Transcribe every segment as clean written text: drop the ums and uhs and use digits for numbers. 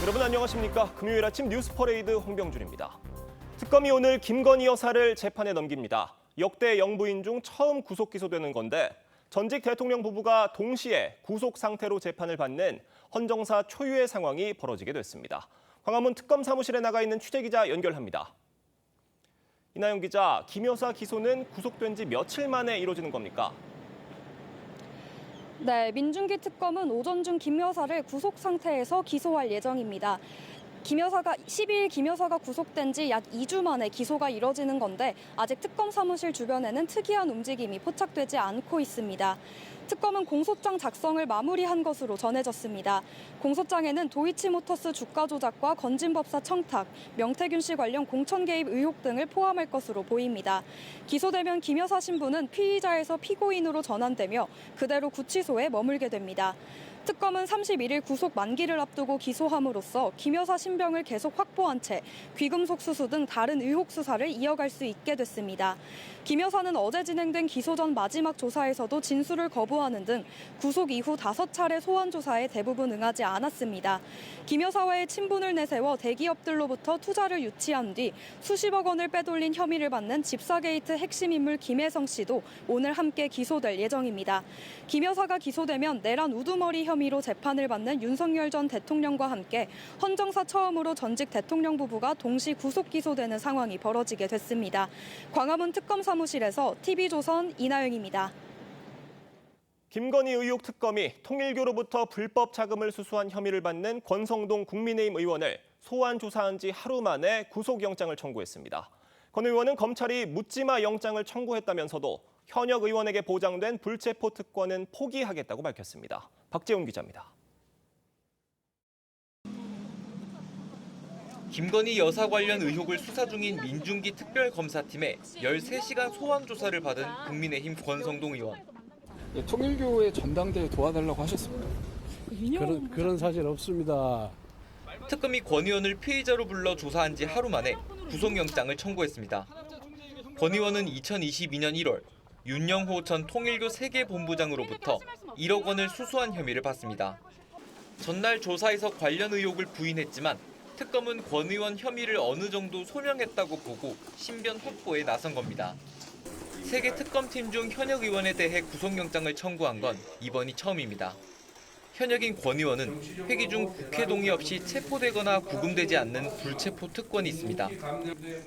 여러분 안녕하십니까? 금요일 아침 뉴스퍼레이드 홍병준입니다. 특검이 오늘 김건희 여사를 재판에 넘깁니다. 역대 영부인 중 처음 구속 기소되는 건데 전직 대통령 부부가 동시에 구속 상태로 재판을 받는 헌정사 초유의 상황이 벌어지게 됐습니다. 광화문 특검 사무실에 나가 있는 취재기자 연결합니다. 이나영 기자, 김 여사 기소는 구속된 지 며칠 만에 이루어지는 겁니까? 네, 민중기 특검은 오전 중 김 여사를 구속 상태에서 기소할 예정입니다. 12일 김 여사가 구속된 지 약 2주 만에 기소가 이뤄지는 건데 아직 특검 사무실 주변에는 특이한 움직임이 포착되지 않고 있습니다. 특검은 공소장 작성을 마무리한 것으로 전해졌습니다. 공소장에는 도이치모터스 주가 조작과 건진법사 청탁, 명태균 씨 관련 공천 개입 의혹 등을 포함할 것으로 보입니다. 기소되면 김 여사 신분은 피의자에서 피고인으로 전환되며 그대로 구치소에 머물게 됩니다. 특검은 31일 구속 만기를 앞두고 기소함으로써 김 여사 신병을 계속 확보한 채 귀금속 수수 등 다른 의혹 수사를 이어갈 수 있게 됐습니다. 김 여사는 어제 진행된 기소 전 마지막 조사에서도 진술을 거부하는 등 구속 이후 5차례 소환 조사에 대부분 응하지 않았습니다. 김 여사와의 친분을 내세워 대기업들로부터 투자를 유치한 뒤 수십억 원을 빼돌린 혐의를 받는 집사게이트 핵심 인물 김혜성 씨도 오늘 함께 기소될 예정입니다. 김 여사가 기소되면 내란 우두머리 혐의로 재판을 받는 윤석열 전 대통령과 함께 헌정사 처음으로 전직 대통령 부부가 동시 구속 기소되는 상황이 벌어지게 됐습니다. 광화문 특검 사무실에서 TV조선 이나영입니다. 김건희 의혹 특검이 통일교로부터 불법 자금을 수수한 혐의를 받는 권성동 국민의힘 의원을 소환 조사한 지 하루 만에 구속영장을 청구했습니다. 권 의원은 검찰이 묻지마 영장을 청구했다면서도 현역 의원에게 보장된 불체포 특권은 포기하겠다고 밝혔습니다. 박재훈 기자입니다. 김건희 여사 관련 의혹을 수사 중인 민중기 특별검사팀의 13시간 소환 조사를 받은 국민의힘 권성동 의원. 통일교의 전당대회 도와달라고 하셨습니다. 그런 사실 없습니다. 특검이 권 의원을 피의자로 불러 조사한 지 하루 만에 구속영장을 청구했습니다. 권 의원은 2022년 1월 윤영호 전 통일교 세계본부장으로부터 1억 원을 수수한 혐의를 받습니다. 전날 조사에서 관련 의혹을 부인했지만 특검은 권 의원 혐의를 어느 정도 소명했다고 보고 신변 확보에 나선 겁니다. 세계 특검팀 중 현역 의원에 대해 구속영장을 청구한 건 이번이 처음입니다. 현역인 권 의원은 회기 중 국회 동의 없이 체포되거나 구금되지 않는 불체포 특권이 있습니다.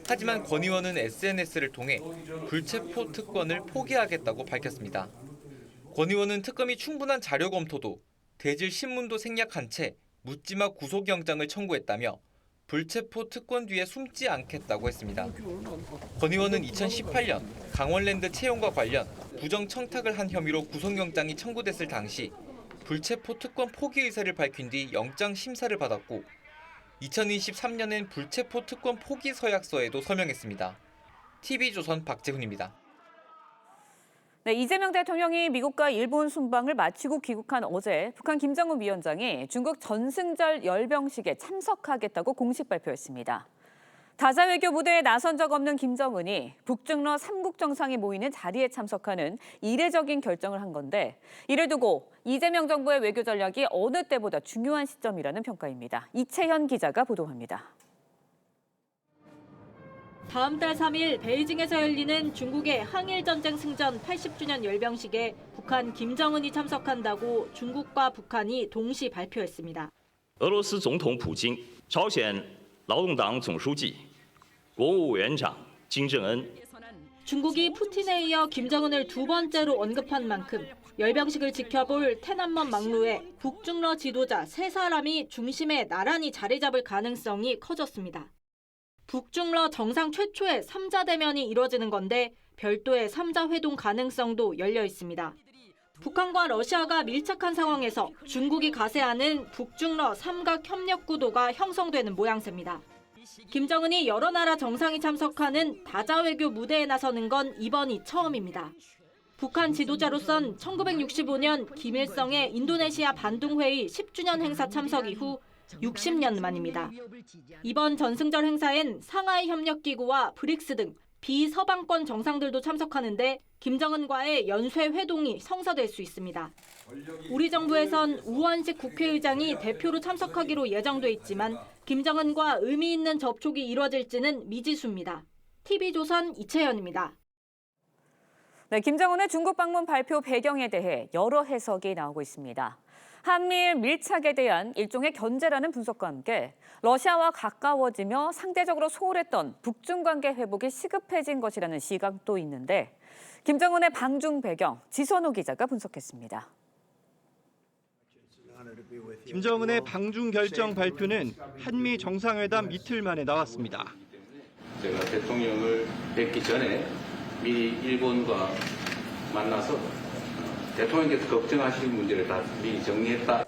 하지만 권 의원은 SNS를 통해 불체포 특권을 포기하겠다고 밝혔습니다. 권 의원은 특검이 충분한 자료 검토도 대질 신문도 생략한 채 묻지마 구속영장을 청구했다며 불체포 특권 뒤에 숨지 않겠다고 했습니다. 권 의원은 2018년 강원랜드 채용과 관련 부정 청탁을 한 혐의로 구속영장이 청구됐을 당시 불체포 특권 포기 의사를 밝힌 뒤 영장 심사를 받았고 2023년엔 불체포 특권 포기 서약서에도 서명했습니다. TV조선 박재훈입니다. 네, 이재명 대통령이 미국과 일본 순방을 마치고 귀국한 어제 북한 김정은 위원장이 중국 전승절 열병식에 참석하겠다고 공식 발표했습니다. 다자 외교 무대에 나선 적 없는 김정은이 북중러 3국 정상이 모이는 자리에 참석하는 이례적인 결정을 한 건데 이를 두고 이재명 정부의 외교 전략이 어느 때보다 중요한 시점이라는 평가입니다. 이채현 기자가 보도합니다. 다음 달 3일 베이징에서 열리는 중국의 항일전쟁 승전 80주년 열병식에 북한 김정은이 참석한다고 중국과 북한이 동시 발표했습니다. 俄罗斯总统普京、朝鲜劳动党总书记、国务委员长金正恩 중국이 푸틴에 이어 김정은을 두 번째로 언급한 만큼 열병식을 지켜볼 테난먼 막루에 북중러 지도자 세 사람이 중심에 나란히 자리 잡을 가능성이 커졌습니다. 북중러 정상 최초의 3자 대면이 이뤄지는 건데 별도의 3자 회동 가능성도 열려 있습니다. 북한과 러시아가 밀착한 상황에서 중국이 가세하는 북중러 삼각 협력 구도가 형성되는 모양새입니다. 김정은이 여러 나라 정상이 참석하는 다자 외교 무대에 나서는 건 이번이 처음입니다. 북한 지도자로선 1965년 김일성의 인도네시아 반둥회의 10주년 행사 참석 이후 60년 만입니다. 이번 전승절 행사엔 상하이 협력기구와 브릭스 등 비서방권 정상들도 참석하는데 김정은과의 연쇄 회동이 성사될 수 있습니다. 우리 정부에선 우원식 국회의장이 대표로 참석하기로 예정돼 있지만 김정은과 의미 있는 접촉이 이뤄질지는 미지수입니다. TV조선 이채연입니다. 네, 김정은의 중국 방문 발표 배경에 대해 여러 해석이 나오고 있습니다. 한미일 밀착에 대한 일종의 견제라는 분석과 함께 러시아와 가까워지며 상대적으로 소홀했던 북중 관계 회복이 시급해진 것이라는 시각도 있는데 김정은의 방중 배경, 지선호 기자가 분석했습니다. 김정은의 방중 결정 발표는 한미 정상회담 이틀 만에 나왔습니다. 제가 대통령을 뵙기 전에 미리 일본과 만나서 대통령께서 걱정하실 문제를 다 미리 정리했다.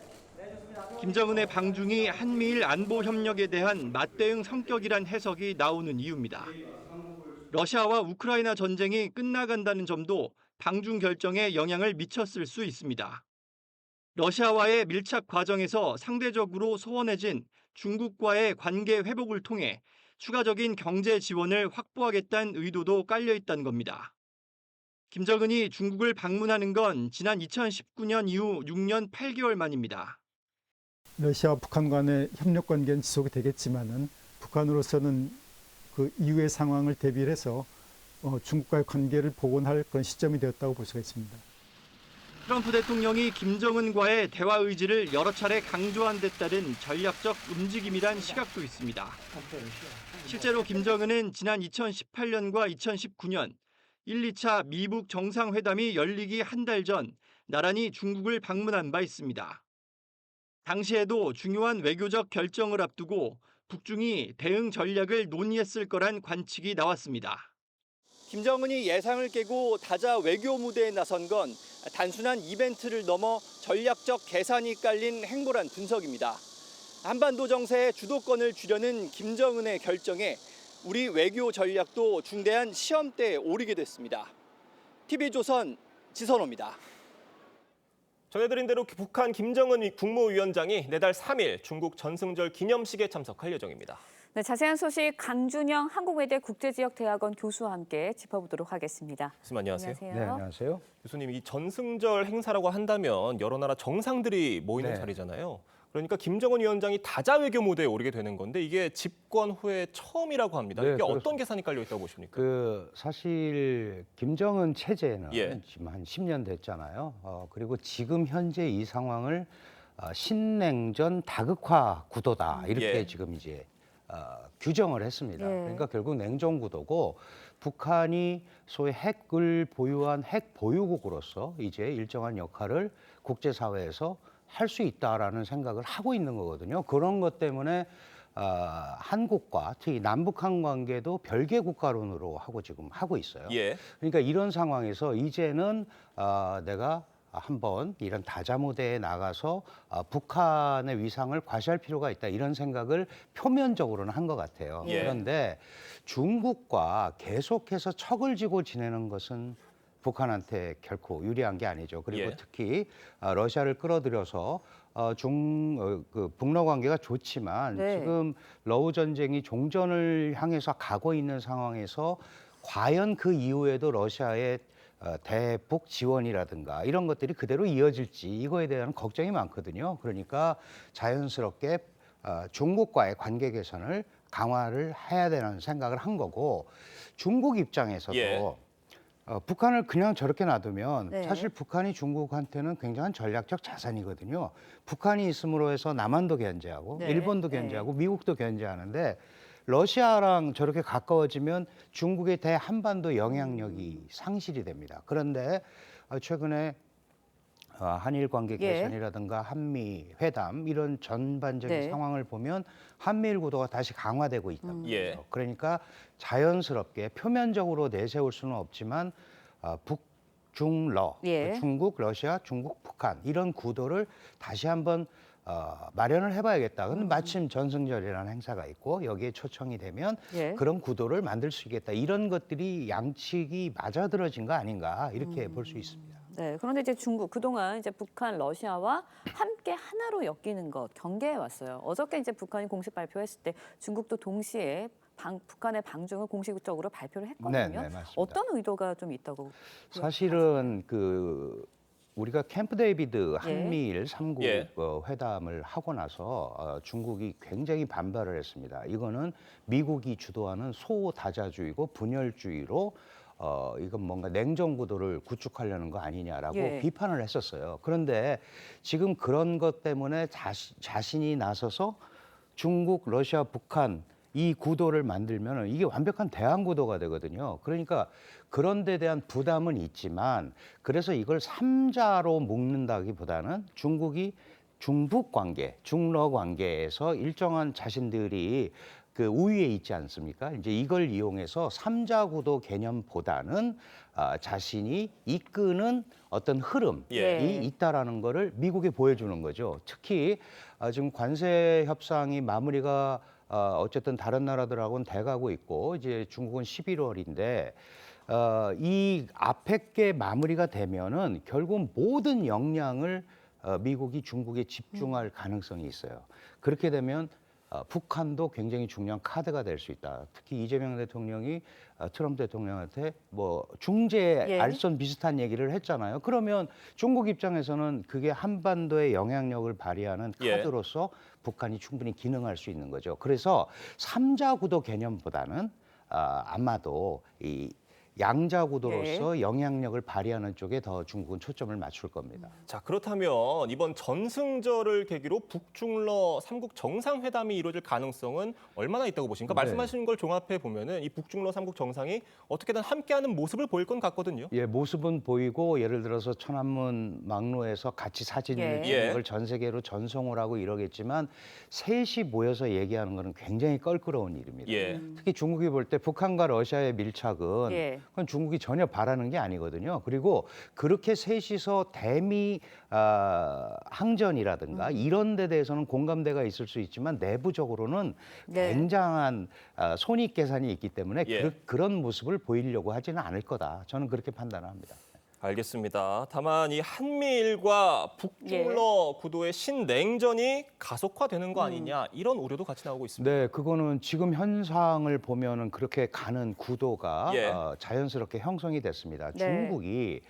김정은의 방중이 한미일 안보 협력에 대한 맞대응 성격이란 해석이 나오는 이유입니다. 러시아와 우크라이나 전쟁이 끝나간다는 점도 방중 결정에 영향을 미쳤을 수 있습니다. 러시아와의 밀착 과정에서 상대적으로 소원해진 중국과의 관계 회복을 통해 추가적인 경제 지원을 확보하겠다는 의도도 깔려 있다는 겁니다. 김정은이 중국을 방문하는 건 지난 2019년 이후 6년 8개월 만입니다. 러시아와 북한 간의 협력 관계는 지속이 되겠지만은 북한으로서는 그 이후의 상황을 대비해서 중국과의 관계를 복원할 그런 시점이 되었다고 볼 수가 있습니다. 트럼프 대통령이 김정은과의 대화 의지를 여러 차례 강조한 데 따른 전략적 움직임이란 시각도 있습니다. 실제로 김정은은 지난 2018년과 2019년 1, 2차 미북 정상회담이 열리기 한 달 전 나란히 중국을 방문한 바 있습니다. 당시에도 중요한 외교적 결정을 앞두고 북중이 대응 전략을 논의했을 거란 관측이 나왔습니다. 김정은이 예상을 깨고 다자 외교 무대에 나선 건 단순한 이벤트를 넘어 전략적 계산이 깔린 행보란 분석입니다. 한반도 정세의 주도권을 쥐려는 김정은의 결정에 우리 외교 전략도 중대한 시험대에 오르게 됐습니다. TV조선 지선호입니다. 전해드린 대로 북한 김정은 국무위원장이 내달 3일 중국 전승절 기념식에 참석할 예정입니다. 네, 자세한 소식 강준영 한국외대 국제지역대학원 교수와 함께 짚어보도록 하겠습니다. 교수님 안녕하세요. 안녕하세요. 네, 안녕하세요. 교수님, 이 전승절 행사라고 한다면 여러 나라 정상들이 모이는 네. 자리잖아요. 그러니까 김정은 위원장이 다자 외교 무대에 오르게 되는 건데 이게 집권 후에 처음이라고 합니다. 네, 이게 그렇습니다. 어떤 계산이 깔려 있다고 보십니까? 사실 김정은 체제는 예. 지금 한 10년 됐잖아요. 그리고 지금 현재 이 상황을 신냉전 다극화 구도다 이렇게 예. 지금 이제 규정을 했습니다. 예. 그러니까 결국 냉전 구도고 북한이 소위 핵을 보유한 핵 보유국으로서 이제 일정한 역할을 국제사회에서 할 수 있다라는 생각을 하고 있는 거거든요. 그런 것 때문에 한국과 특히 남북한 관계도 별개 국가론으로 지금 하고 있어요. 예. 그러니까 이런 상황에서 이제는 내가 한번 이런 다자 무대에 나가서 북한의 위상을 과시할 필요가 있다 이런 생각을 표면적으로는 한 것 같아요. 예. 그런데 중국과 계속해서 척을 지고 지내는 것은 북한한테 결코 유리한 게 아니죠. 그리고 예. 특히 러시아를 끌어들여서 북러 관계가 좋지만 네. 지금 러우 전쟁이 종전을 향해서 가고 있는 상황에서 과연 그 이후에도 러시아의 대북 지원이라든가 이런 것들이 그대로 이어질지 이거에 대한 걱정이 많거든요. 그러니까 자연스럽게 중국과의 관계 개선을 강화를 해야 되는 생각을 한 거고 중국 입장에서도 예. 북한을 그냥 저렇게 놔두면 네. 사실 북한이 중국한테는 굉장한 전략적 자산이거든요. 북한이 있음으로 해서 남한도 견제하고 네. 일본도 네. 견제하고 미국도 견제하는데 러시아랑 저렇게 가까워지면 중국의 대한반도 영향력이 상실이 됩니다. 그런데 최근에 한일 관계 예. 개선이라든가 한미 회담 이런 전반적인 네. 상황을 보면 한미일 구도가 다시 강화되고 있다는 거죠. 예. 그러니까 자연스럽게 표면적으로 내세울 수는 없지만 북중러, 예. 중국, 러시아, 중국, 북한 이런 구도를 다시 한번 마련을 해봐야겠다. 근데 마침 전승절이라는 행사가 있고 여기에 초청이 되면 예. 그런 구도를 만들 수 있겠다. 이런 것들이 양측이 맞아들어진 거 아닌가 이렇게 볼 수 있습니다. 네, 그런데 이제 중국 그동안 이제 북한, 러시아와 함께 하나로 엮이는 것 경계해 왔어요. 어저께 이제 북한이 공식 발표했을 때 중국도 동시에 북한의 방중을 공식적으로 발표를 했거든요. 네, 맞습니다. 어떤 의도가 좀 있다고? 사실은 우리가 캠프 데이비드 예. 한미일 삼국 예. 회담을 하고 나서 중국이 굉장히 반발을 했습니다. 이거는 미국이 주도하는 소다자주의고 분열주의로 이건 뭔가 냉전 구도를 구축하려는 거 아니냐라고 예. 비판을 했었어요. 그런데 지금 그런 것 때문에 자신이 나서서 중국, 러시아, 북한 이 구도를 만들면 이게 완벽한 대항 구도가 되거든요. 그러니까 그런 데 대한 부담은 있지만 그래서 이걸 삼자로 묶는다기보다는 중국이 중북 관계, 중러 관계에서 일정한 자신들이 그 우위에 있지 않습니까? 이제 이걸 이용해서 삼자 구도 개념보다는 자신이 이끄는 어떤 흐름이 예. 있다라는 거를 미국에 보여주는 거죠. 특히 지금 관세 협상이 마무리가 어쨌든 다른 나라들하고는 돼가고 있고 이제 중국은 11월인데 이 앞에 게 마무리가 되면은 결국 모든 역량을 미국이 중국에 집중할 가능성이 있어요. 그렇게 되면 북한도 굉장히 중요한 카드가 될 수 있다. 특히 이재명 대통령이 트럼프 대통령한테 뭐 중재 예. 알선 비슷한 얘기를 했잖아요. 그러면 중국 입장에서는 그게 한반도의 영향력을 발휘하는 예. 카드로서 북한이 충분히 기능할 수 있는 거죠. 그래서 삼자 구도 개념보다는 아마도 이 양자 구도로서 영향력을 발휘하는 쪽에 더 중국은 초점을 맞출 겁니다. 자, 그렇다면 이번 전승절을 계기로 북중러 삼국 정상회담이 이루어질 가능성은 얼마나 있다고 보십니까? 네. 말씀하신 걸 종합해 보면은 이 북중러 삼국 정상이 어떻게든 함께하는 모습을 보일 것 같거든요. 예, 모습은 보이고 예를 들어서 천안문 막로에서 같이 사진을 예. 찍는 걸 전 세계로 전송을 하고 이러겠지만 셋이 모여서 얘기하는 거는 굉장히 껄끄러운 일입니다. 예. 특히 중국이 볼 때 북한과 러시아의 밀착은 예. 그건 중국이 전혀 바라는 게 아니거든요. 그리고 그렇게 셋이서 대미 항전이라든가 이런 데 대해서는 공감대가 있을 수 있지만 내부적으로는 네. 굉장한 손익계산이 있기 때문에 예. 그런 모습을 보이려고 하지는 않을 거다. 저는 그렇게 판단합니다. 알겠습니다. 다만 이 한미일과 북중러 구도의 신냉전이 가속화되는 거 아니냐 이런 우려도 같이 나오고 있습니다. 네, 그거는 지금 현상을 보면은 그렇게 가는 구도가 예. 자연스럽게 형성이 됐습니다. 네. 중국이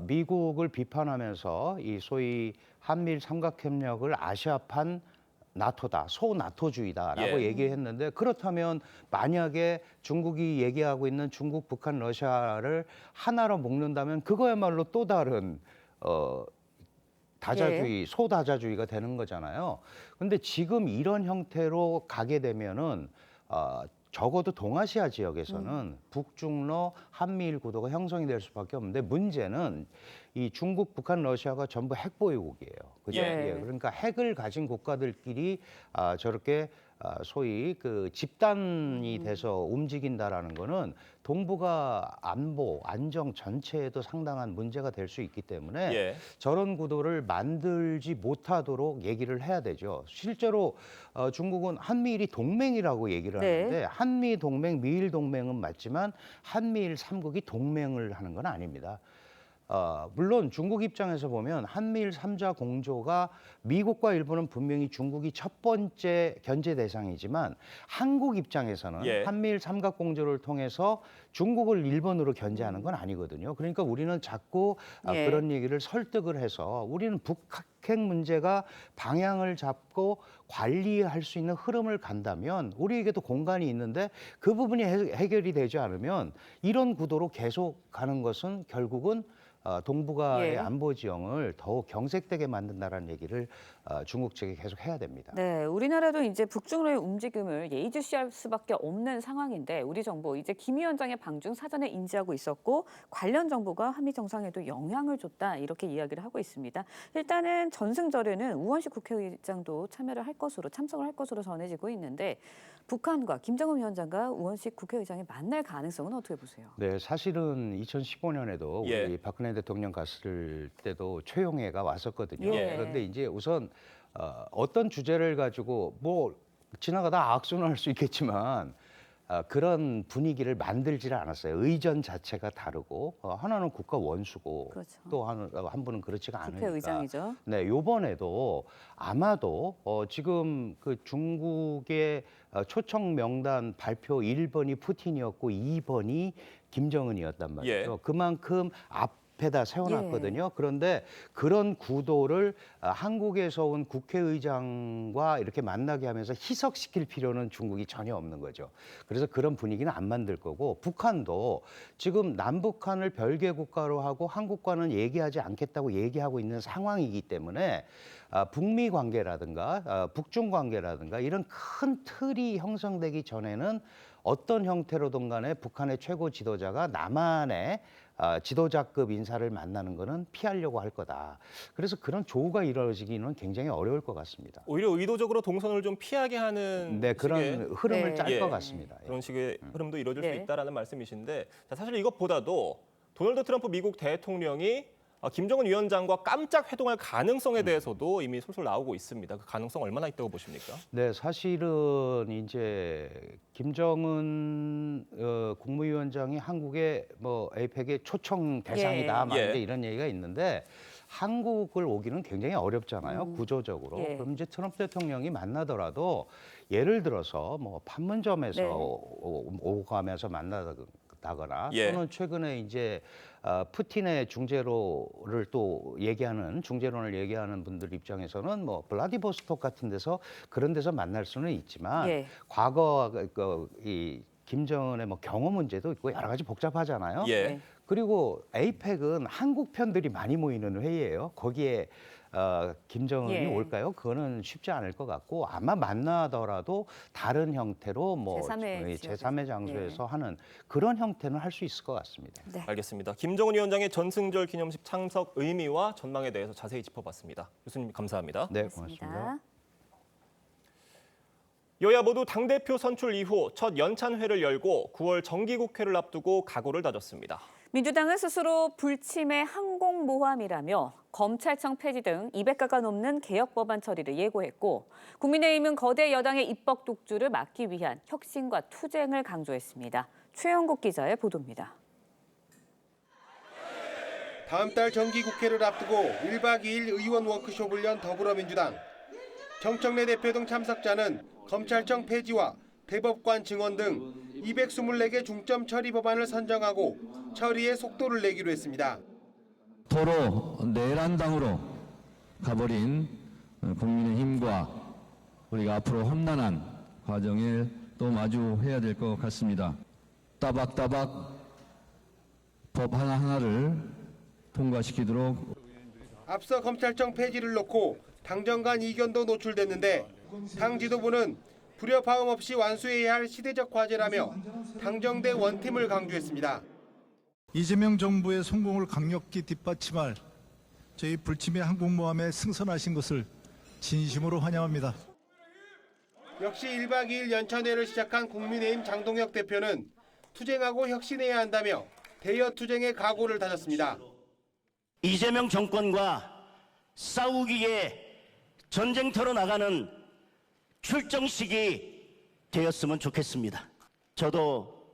미국을 비판하면서 이 소위 한미일 삼각협력을 아시아판 나토다, 소나토주의다라고 예. 얘기했는데 그렇다면 만약에 중국이 얘기하고 있는 중국, 북한, 러시아를 하나로 묶는다면 그거야말로 또 다른 다자주의, 소다자주의가 되는 거잖아요. 근데 지금 이런 형태로 가게 되면은 적어도 동아시아 지역에서는 북중러 한미일 구도가 형성이 될 수밖에 없는데 문제는 이 중국, 북한, 러시아가 전부 핵 보유국이에요. 그죠? 예. 예, 그러니까 핵을 가진 국가들끼리 저렇게 소위 그 집단이 돼서 움직인다라는 거는 동북아 안보, 안정 전체에도 상당한 문제가 될 수 있기 때문에 예. 저런 구도를 만들지 못하도록 얘기를 해야 되죠. 실제로 중국은 한미일이 동맹이라고 얘기를 네. 하는데 한미 동맹, 미일 동맹은 맞지만 한미일 삼국이 동맹을 하는 건 아닙니다. 물론 중국 입장에서 보면 한미일 삼자 공조가 미국과 일본은 분명히 중국이 첫 번째 견제 대상이지만 한국 입장에서는 예. 한미일 삼각 공조를 통해서 중국을 일본으로 견제하는 건 아니거든요. 그러니까 우리는 자꾸 예. 그런 얘기를 설득을 해서 우리는 북핵 문제가 방향을 잡고 관리할 수 있는 흐름을 간다면 우리에게도 공간이 있는데 그 부분이 해결이 되지 않으면 이런 구도로 계속 가는 것은 결국은 동북아의 예. 안보 지형을 더욱 경색되게 만든다라는 얘기를 중국 측에 계속 해야 됩니다. 네, 우리나라도 이제 북중러의 움직임을 예의주시할 수밖에 없는 상황인데 우리 정부 이제 김 위원장의 방중 사전에 인지하고 있었고 관련 정보가 한미 정상에도 영향을 줬다 이렇게 이야기를 하고 있습니다. 일단은 전승절에는 우원식 국회의장도 참석을 할 것으로 전해지고 있는데 북한과 김정은 위원장과 우원식 국회의장이 만날 가능성은 어떻게 보세요? 네, 사실은 2015년에도 예. 우리 박근혜 대통령 갔을 때도 최용해가 왔었거든요. 예. 그런데 이제 우선 어떤 주제를 가지고 뭐 지나가다 악순환할 수 있겠지만 그런 분위기를 만들지를 않았어요. 의전 자체가 다르고 하나는 국가 원수고 그렇죠. 또 한 분은 그렇지가 않으니까. 국회의장이죠. 네, 이번에도 아마도 지금 그 중국의 초청 명단 발표 1번이 푸틴이었고 2번이 김정은이었단 말이죠. 예. 그만큼 앞에다 세워놨거든요. 그런데 그런 구도를 한국에서 온 국회의장과 이렇게 만나게 하면서 희석시킬 필요는 중국이 전혀 없는 거죠. 그래서 그런 분위기는 안 만들 거고 북한도 지금 남북한을 별개 국가로 하고 한국과는 얘기하지 않겠다고 얘기하고 있는 상황이기 때문에 북미 관계라든가 북중 관계라든가 이런 큰 틀이 형성되기 전에는 어떤 형태로든 간에 북한의 최고 지도자가 남한의 지도자급 인사를 만나는 거는 피하려고 할 거다. 그래서 그런 조우가 이루어지기는 굉장히 어려울 것 같습니다. 오히려 의도적으로 동선을 좀 피하게 하는 네, 그런 식의, 흐름을 짤 예, 것 같습니다. 그런 식의 흐름도 이루어질 네. 수 있다라는 말씀이신데 자, 사실 이것보다도 도널드 트럼프 미국 대통령이 김정은 위원장과 깜짝 회동할 가능성에 대해서도 이미 솔솔 나오고 있습니다. 그 가능성 얼마나 있다고 보십니까? 네, 사실은 이제 김정은 국무위원장이 한국의 뭐 에이펙의 초청 대상이다, 막 예. 이제 이런 얘기가 있는데 한국을 오기는 굉장히 어렵잖아요, 구조적으로. 예. 그럼 이제 트럼프 대통령이 만나더라도 예를 들어서 뭐 판문점에서 네. 오고 가면서 만나다거나 예. 또는 최근에 이제 푸틴의 중재론을 또 중재론을 얘기하는 분들 입장에서는 뭐 블라디보스톡 같은 데서 그런 데서 만날 수는 있지만 예. 과거 이 김정은의 뭐 경호 문제도 있고 여러 가지 복잡하잖아요. 예. 네. 그리고 에이펙은 한국 편들이 많이 모이는 회의예요. 거기에 김정은이 예. 올까요? 그거는 쉽지 않을 것 같고 아마 만나더라도 다른 형태로 뭐 제3의 제3의 장소에서 예. 하는 그런 형태는 할 수 있을 것 같습니다. 네. 알겠습니다. 김정은 위원장의 전승절 기념식 참석 의미와 전망에 대해서 자세히 짚어봤습니다. 교수님 감사합니다. 네, 고맙습니다. 여야 모두 당대표 선출 이후 첫 연찬회를 열고 9월 정기국회를 앞두고 각오를 다졌습니다. 민주당은 스스로 불침의 항공모함이라며 검찰청 폐지 등 200가가 넘는 개혁 법안 처리를 예고했고 국민의힘은 거대 여당의 입법 독주를 막기 위한 혁신과 투쟁을 강조했습니다. 최영국 기자의 보도입니다. 다음 달 정기국회를 앞두고 1박 2일 의원 워크숍을 연 더불어민주당. 정청래 대표 등 참석자는 검찰청 폐지와 대법관 증언 등 224개 중점 처리 법안을 선정하고 처리에 속도를 내기로 했습니다. 도로 내란당으로 가버린 국민의힘과 우리가 앞으로 험난한 과정을 또 마주해야 될 것 같습니다. 따박따박 법 하나하나를 통과시키도록. 앞서 검찰청 폐지를 놓고 당정 간 이견도 노출됐는데 당 지도부는 불협화음 없이 완수해야 할 시대적 과제라며 당정대 원팀을 강조했습니다. 이재명 정부의 성공을 강력히 뒷받침할 저희 불침의 항공모함에 승선하신 것을 진심으로 환영합니다. 역시 1박 2일 연찬회를 시작한 국민의힘 장동혁 대표는 투쟁하고 혁신해야 한다며 대여 투쟁의 각오를 다졌습니다. 이재명 정권과 싸우기에 전쟁터로 나가는 출정식이 되었으면 좋겠습니다. 저도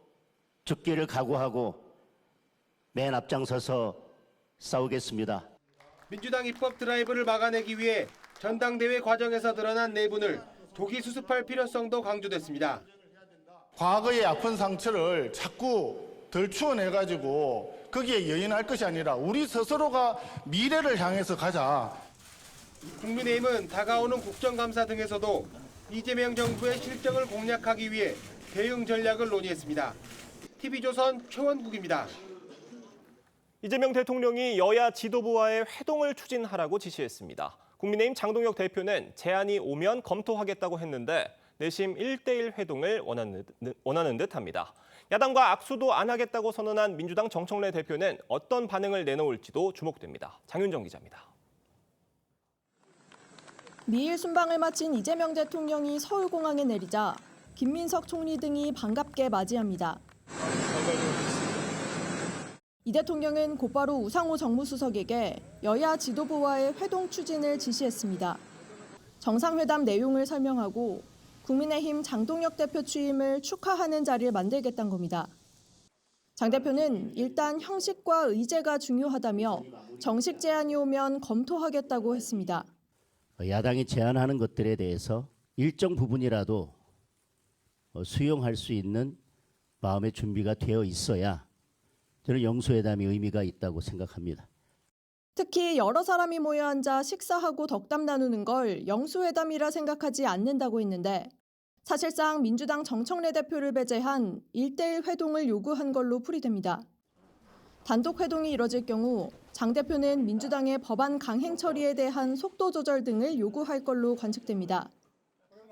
죽기를 각오하고 맨 앞장서서 싸우겠습니다. 민주당 입법 드라이브를 막아내기 위해 전당대회 과정에서 드러난 내분을 조기 수습할 필요성도 강조됐습니다. 과거의 아픈 상처를 자꾸 덜 추워내가지고 거기에 여인할 것이 아니라 우리 스스로가 미래를 향해서 가자. 국민의힘은 다가오는 국정감사 등에서도 이재명 정부의 실정을 공략하기 위해 대응 전략을 논의했습니다. TV조선 최원국입니다. 이재명 대통령이 여야 지도부와의 회동을 추진하라고 지시했습니다. 국민의힘 장동혁 대표는 제안이 오면 검토하겠다고 했는데 내심 1대1 회동을 원하는 듯합니다. 야당과 악수도 안 하겠다고 선언한 민주당 정청래 대표는 어떤 반응을 내놓을지도 주목됩니다. 장윤정 기자입니다. 미일 순방을 마친 이재명 대통령이 서울공항에 내리자 김민석 총리 등이 반갑게 맞이합니다. 이 대통령은 곧바로 우상호 정무수석에게 여야 지도부와의 회동 추진을 지시했습니다. 정상회담 내용을 설명하고 국민의힘 장동혁 대표 취임을 축하하는 자리를 만들겠다는 겁니다. 장 대표는 일단 형식과 의제가 중요하다며 정식 제안이 오면 검토하겠다고 했습니다. 야당이 제안하는 것들에 대해서 일정 부분이라도 수용할 수 있는 마음의 준비가 되어 있어야 저는 영수회담이 의미가 있다고 생각합니다. 특히 여러 사람이 모여 앉아 식사하고 덕담 나누는 걸 영수회담이라 생각하지 않는다고 했는데 사실상 민주당 정청래 대표를 배제한 1대1 회동을 요구한 걸로 풀이됩니다. 단독 회동이 이뤄질 경우 장 대표는 민주당의 법안 강행 처리에 대한 속도 조절 등을 요구할 걸로 관측됩니다.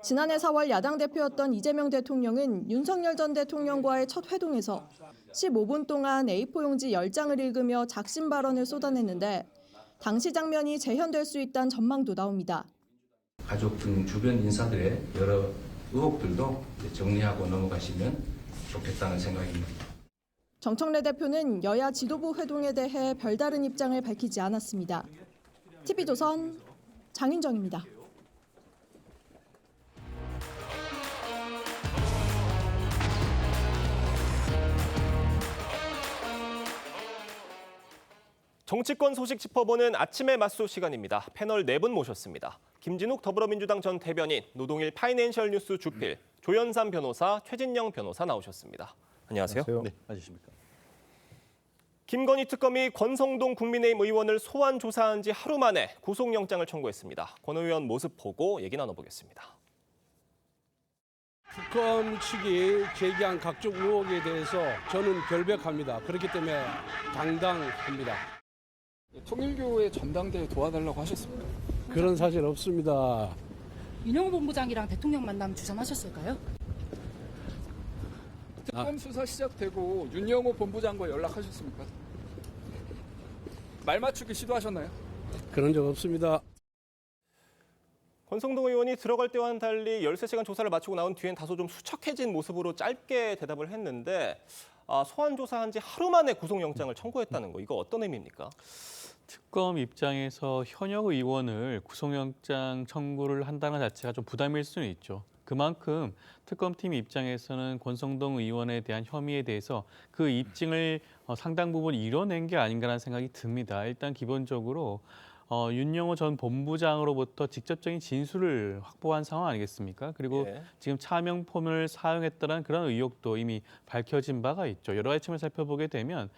지난해 4월 야당 대표였던 이재명 대통령은 윤석열 전 대통령과의 첫 회동에서 15분 동안 A4 용지 10장을 읽으며 작심 발언을 쏟아냈는데 당시 장면이 재현될 수 있다는 전망도 나옵니다. 가족 등 주변 인사들의 여러 의혹들도 정리하고 넘어가시면 좋겠다는 생각입니다. 정청래 대표는 여야 지도부 회동에 대해 별다른 입장을 밝히지 않았습니다. TV조선 장윤정입니다. 정치권 소식 짚어보는 아침의 맞소 시간입니다. 패널 4분 모셨습니다. 김진욱 더불어민주당 전 대변인, 노동일 파이낸셜 뉴스 주필, 조연삼 변호사, 최진영 변호사 나오셨습니다. 안녕하세요. 네, 안녕하십니까. 김건희 특검이 권성동 국민의힘 의원을 소환 조사한 지 하루 만에 구속영장을 청구했습니다. 권 의원 모습 보고 얘기 나눠보겠습니다. 특검 측이 제기한 각종 의혹에 대해서 저는 결백합니다. 그렇기 때문에 당당합니다. 통일교의 전당대회 도와달라고 하셨습니까? 그런 사실 없습니다. 윤영호 본부장이랑 대통령 만남 주선하셨을까요? 특검 수사 시작되고 윤영호 본부장과 연락하셨습니까? 말 맞추기 시도하셨나요? 그런 적 없습니다. 권성동 의원이 들어갈 때와는 달리 13시간 조사를 마치고 나온 뒤엔 다소 좀 수척해진 모습으로 짧게 대답을 했는데 소환 조사한 지 하루 만에 구속영장을 청구했다는 거, 이거 어떤 의미입니까? 특검 입장에서 현역 의원을 구속영장 청구를 한다는 자체가 좀 부담일 수는 있죠. 그만큼 특검팀 입장에서는 권성동 의원에 대한 혐의에 대해서 그 입증을 상당 부분 이뤄낸 게 아닌가라는 생각이 듭니다. 일단 기본적으로 윤영호 전 본부장으로부터 직접적인 진술을 확보한 상황 아니겠습니까? 그리고 지금 차명폰을 사용했다는 그런 의혹도 이미 밝혀진 바가 있죠. 여러 가지 측면을 살펴보게 되면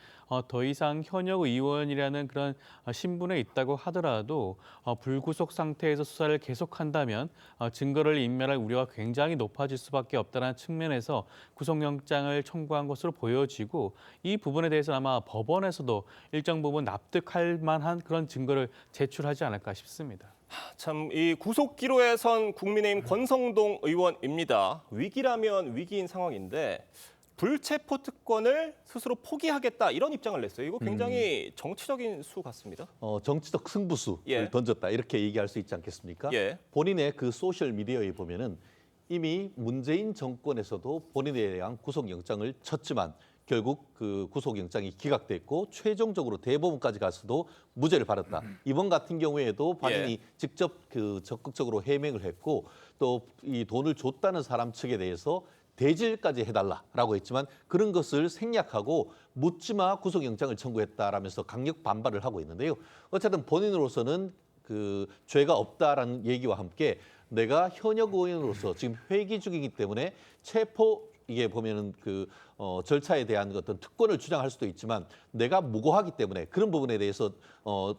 더 이상 현역 의원이라는 그런 신분에 있다고 하더라도 불구속 상태에서 수사를 계속한다면 증거를 인멸할 우려가 굉장히 높아질 수밖에 없다는 측면에서 구속영장을 청구한 것으로 보여지고 이 부분에 대해서 아마 법원에서도 일정 부분 납득할 만한 그런 증거를 제출하지 않을까 싶습니다. 참, 이 구속 기로에 선 국민의힘 권성동 의원입니다. 위기라면 위기인 상황인데 불체포 특권을 스스로 포기하겠다 이런 입장을 냈어요. 이거 굉장히 정치적인 수 같습니다. 정치적 승부수를 던졌다 이렇게 얘기할 수 있지 않겠습니까? 본인의 그 소셜 미디어에 보면은 이미 문재인 정권에서도 본인에 대한 구속영장을 쳤지만 결국 그 구속영장이 기각됐고 최종적으로 대법원까지 가서도 무죄를 받았다. 이번 같은 경우에도 본인이 직접 그 적극적으로 해명을 했고 또 이 돈을 줬다는 사람 측에 대해서 대질까지 해달라라고 했지만 그런 것을 생략하고 묻지마 구속영장을 청구했다라면서 강력 반발을 하고 있는데요. 어쨌든 본인으로서는 그 죄가 없다라는 얘기와 함께 내가 현역 의원으로서 지금 회기 중이기 때문에 체포 이게 보면은 그 절차에 대한 어떤 특권을 주장할 수도 있지만 내가 무고하기 때문에 그런 부분에 대해서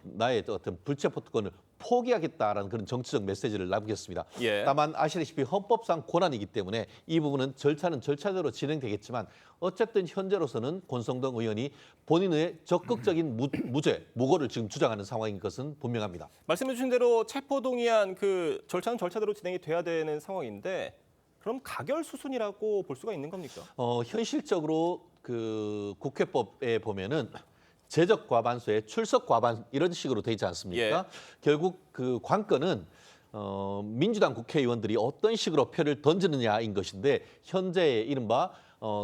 나의 어떤 불체포 특권을 포기하겠다라는 그런 정치적 메시지를 남겼습니다. 다만 아시다시피 헌법상 권한이기 때문에 이 부분은 절차는 절차대로 진행되겠지만 어쨌든 현재로서는 권성동 의원이 본인의 적극적인 무죄, 무고를 지금 주장하는 상황인 것은 분명합니다. 말씀해 주신 대로 체포동의안 그 절차는 절차대로 진행이 돼야 되는 상황인데 그럼 가결 수순이라고 볼 수가 있는 겁니까? 현실적으로 그 국회법에 보면은 제적 과반수에 출석 과반 이런 식으로 돼 있지 않습니까? 결국 그 관건은 민주당 국회의원들이 어떤 식으로 표를 던지느냐인 것인데 현재 이른바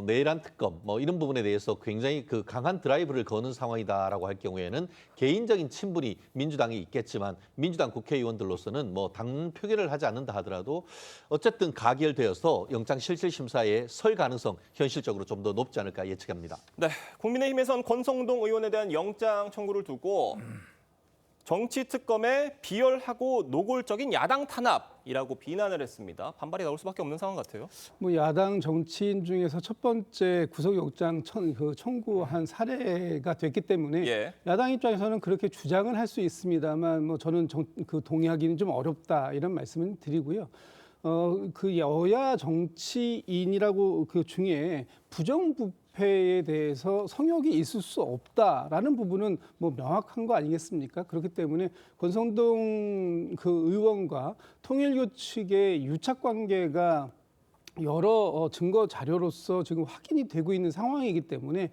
내란 특검 뭐 이런 부분에 대해서 굉장히 그 강한 드라이브를 거는 상황이다라고 할 경우에는 개인적인 친분이 민주당이 있겠지만 민주당 국회의원들로서는 뭐 당 표결을 하지 않는다 하더라도 어쨌든 가결되어서 영장실질심사에 설 가능성 현실적으로 좀 더 높지 않을까 예측합니다. 네, 국민의힘에선 권성동 의원에 대한 영장 청구를 두고 정치 특검에 비열하고 노골적인 야당 탄압이라고 비난을 했습니다. 반발이 나올 수밖에 없는 상황 같아요. 뭐 야당 정치인 중에서 첫 번째 구속영장 청구한 사례가 됐기 때문에 야당 입장에서는 그렇게 주장을 할 수 있습니다만 뭐 저는 동의하기는 좀 어렵다 이런 말씀을 드리고요. 그 여야 정치인이라고 그 중에 부정부패에 대해서 성역이 있을 수 없다라는 부분은 뭐 명확한 거 아니겠습니까? 그렇기 때문에 권성동 그 의원과 통일교 측의 유착 관계가 여러 증거 자료로서 지금 확인이 되고 있는 상황이기 때문에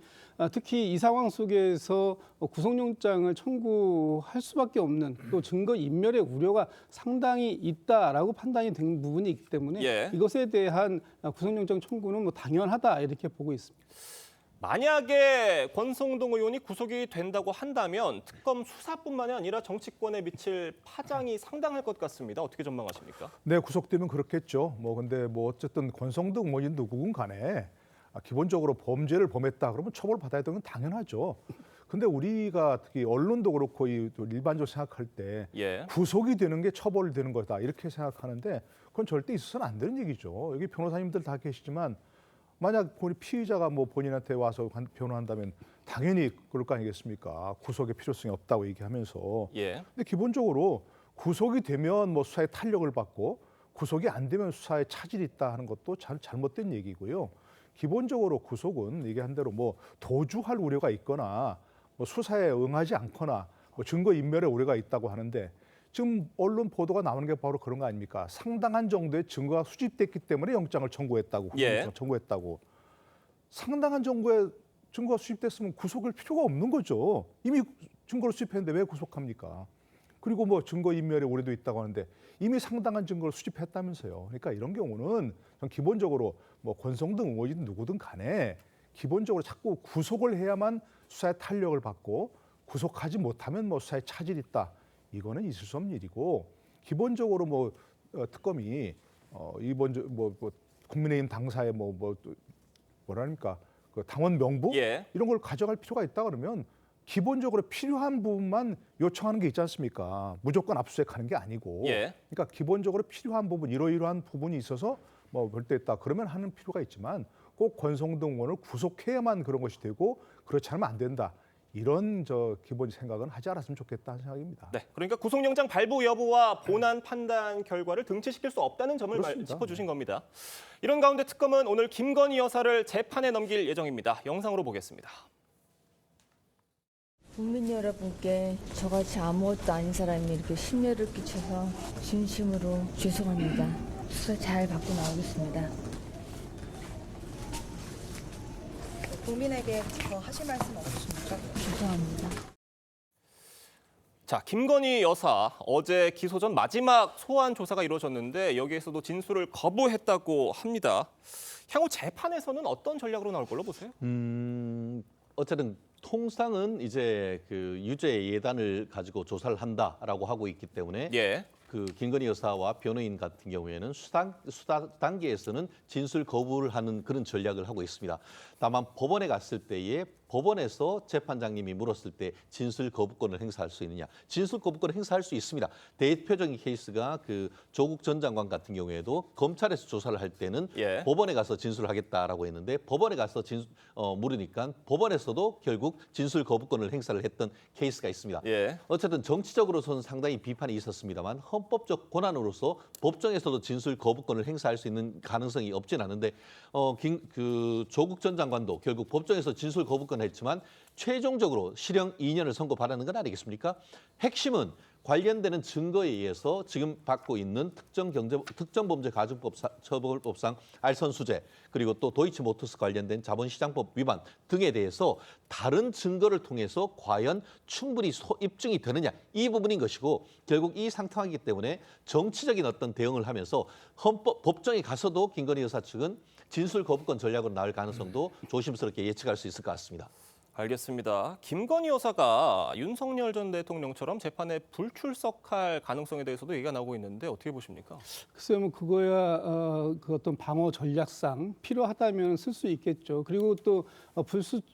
특히 이 상황 속에서 구속영장을 청구할 수밖에 없는 또 증거 인멸의 우려가 상당히 있다라고 판단이 된 부분이 있기 때문에 이것에 대한 구속영장 청구는 뭐 당연하다 이렇게 보고 있습니다. 만약에 권성동 의원이 구속이 된다고 한다면 특검 수사뿐만이 아니라 정치권에 미칠 파장이 상당할 것 같습니다. 어떻게 전망하십니까? 네, 구속되면 그렇겠죠. 근데 어쨌든 권성동 의원이 누구든 간에 기본적으로 범죄를 범했다 그러면 처벌받아야 되는 건 당연하죠. 근데 우리가 특히 언론도 그렇고 일반적으로 생각할 때 구속이 되는 게 처벌이 되는 거다 이렇게 생각하는데 그건 절대 있어서는 안 되는 얘기죠. 여기 변호사님들 다 계시지만 만약 피의자가 본인한테 와서 변호한다면 당연히 그럴 거 아니겠습니까? 구속의 필요성이 없다고 얘기하면서. 근데 기본적으로 구속이 되면 수사에 탄력을 받고 구속이 안 되면 수사에 차질이 있다 하는 것도 잘못된 얘기고요. 기본적으로 구속은 얘기한 대로 도주할 우려가 있거나 수사에 응하지 않거나 증거 인멸의 우려가 있다고 하는데 지금 언론 보도가 나오는 게 바로 그런 거 아닙니까? 상당한 정도의 증거가 수집됐기 때문에 영장을 청구했다고. 청구했다고. 상당한 정도의 증거가 수집됐으면 구속할 필요가 없는 거죠. 이미 증거를 수집했는데 왜 구속합니까? 그리고 증거 인멸의 우려도 있다고 하는데 이미 상당한 증거를 수집했다면서요. 그러니까 이런 경우는 전 기본적으로 권성동 의원이든 누구든 간에 기본적으로 자꾸 구속을 해야만 수사에 탄력을 받고 구속하지 못하면 수사에 차질이 있다. 이거는 있을 수 없는 일이고 기본적으로 특검이 이번 국민의힘 당사의 뭐랄까 그 당원 명부 이런 걸 가져갈 필요가 있다 그러면 기본적으로 필요한 부분만 요청하는 게 있지 않습니까? 무조건 압수수색하는 게 아니고 그러니까 기본적으로 필요한 부분 이러이러한 부분이 있어서 볼 때 있다 그러면 하는 필요가 있지만 꼭 권성동 의원을 구속해야만 그런 것이 되고 그렇지 않으면 안 된다. 이런 기본 생각은 하지 않았으면 좋겠다는 생각입니다. 네, 그러니까 구속영장 발부 여부와 본안 판단 결과를 등치시킬 수 없다는 점을 짚어주신 겁니다. 이런 가운데 특검은 오늘 김건희 여사를 재판에 넘길 예정입니다. 영상으로 보겠습니다. 국민 여러분께 저같이 아무것도 아닌 사람이 이렇게 심려를 끼쳐서 진심으로 죄송합니다. 수사 잘 받고 나오겠습니다. 국민에게 더 하실 말씀 없으십니까? 죄송합니다. 자, 김건희 여사 어제 기소 전 마지막 소환 조사가 이루어졌는데 여기에서도 진술을 거부했다고 합니다. 향후 재판에서는 어떤 전략으로 나올 걸로 보세요? 어쨌든 통상은 이제 그 유죄 예단을 가지고 조사를 한다라고 하고 있기 때문에 그 김건희 여사와 변호인 같은 경우에는 수사 단계에서는 진술 거부를 하는 그런 전략을 하고 있습니다. 다만 법원에 갔을 때에 법원에서 재판장님이 물었을 때 진술 거부권을 행사할 수 있느냐. 진술 거부권을 행사할 수 있습니다. 대표적인 케이스가 그 조국 전 장관 같은 경우에도 검찰에서 조사를 할 때는 법원에 가서 진술을 하겠다라고 했는데 법원에 가서 물으니까 법원에서도 결국 진술 거부권을 행사를 했던 케이스가 있습니다. 어쨌든 정치적으로서는 상당히 비판이 있었습니다만 헌법적 권한으로서 법정에서도 진술 거부권을 행사할 수 있는 가능성이 없진 않은데 그 조국 전 장관도 결국 법정에서 진술 거부권 했지만 최종적으로 실형 2년을 선고받았는 건 아니겠습니까? 핵심은 관련되는 증거에 의해서 지금 받고 있는 특정범죄가중처벌법상 알선수재 그리고 또 도이치모터스 관련된 자본시장법 위반 등에 대해서 다른 증거를 통해서 과연 충분히 입증이 되느냐 이 부분인 것이고 결국 이 상황이기 때문에 정치적인 어떤 대응을 하면서 법정에 가서도 김건희 여사 측은 진술 거부권 전략으로 나올 가능성도 조심스럽게 예측할 수 있을 것 같습니다. 알겠습니다. 김건희 여사가 윤석열 전 대통령처럼 재판에 불출석할 가능성에 대해서도 얘기가 나오고 있는데 어떻게 보십니까? 글쎄요, 뭐 그거야 그 어떤 방어 전략상 필요하다면 쓸 수 있겠죠. 그리고 또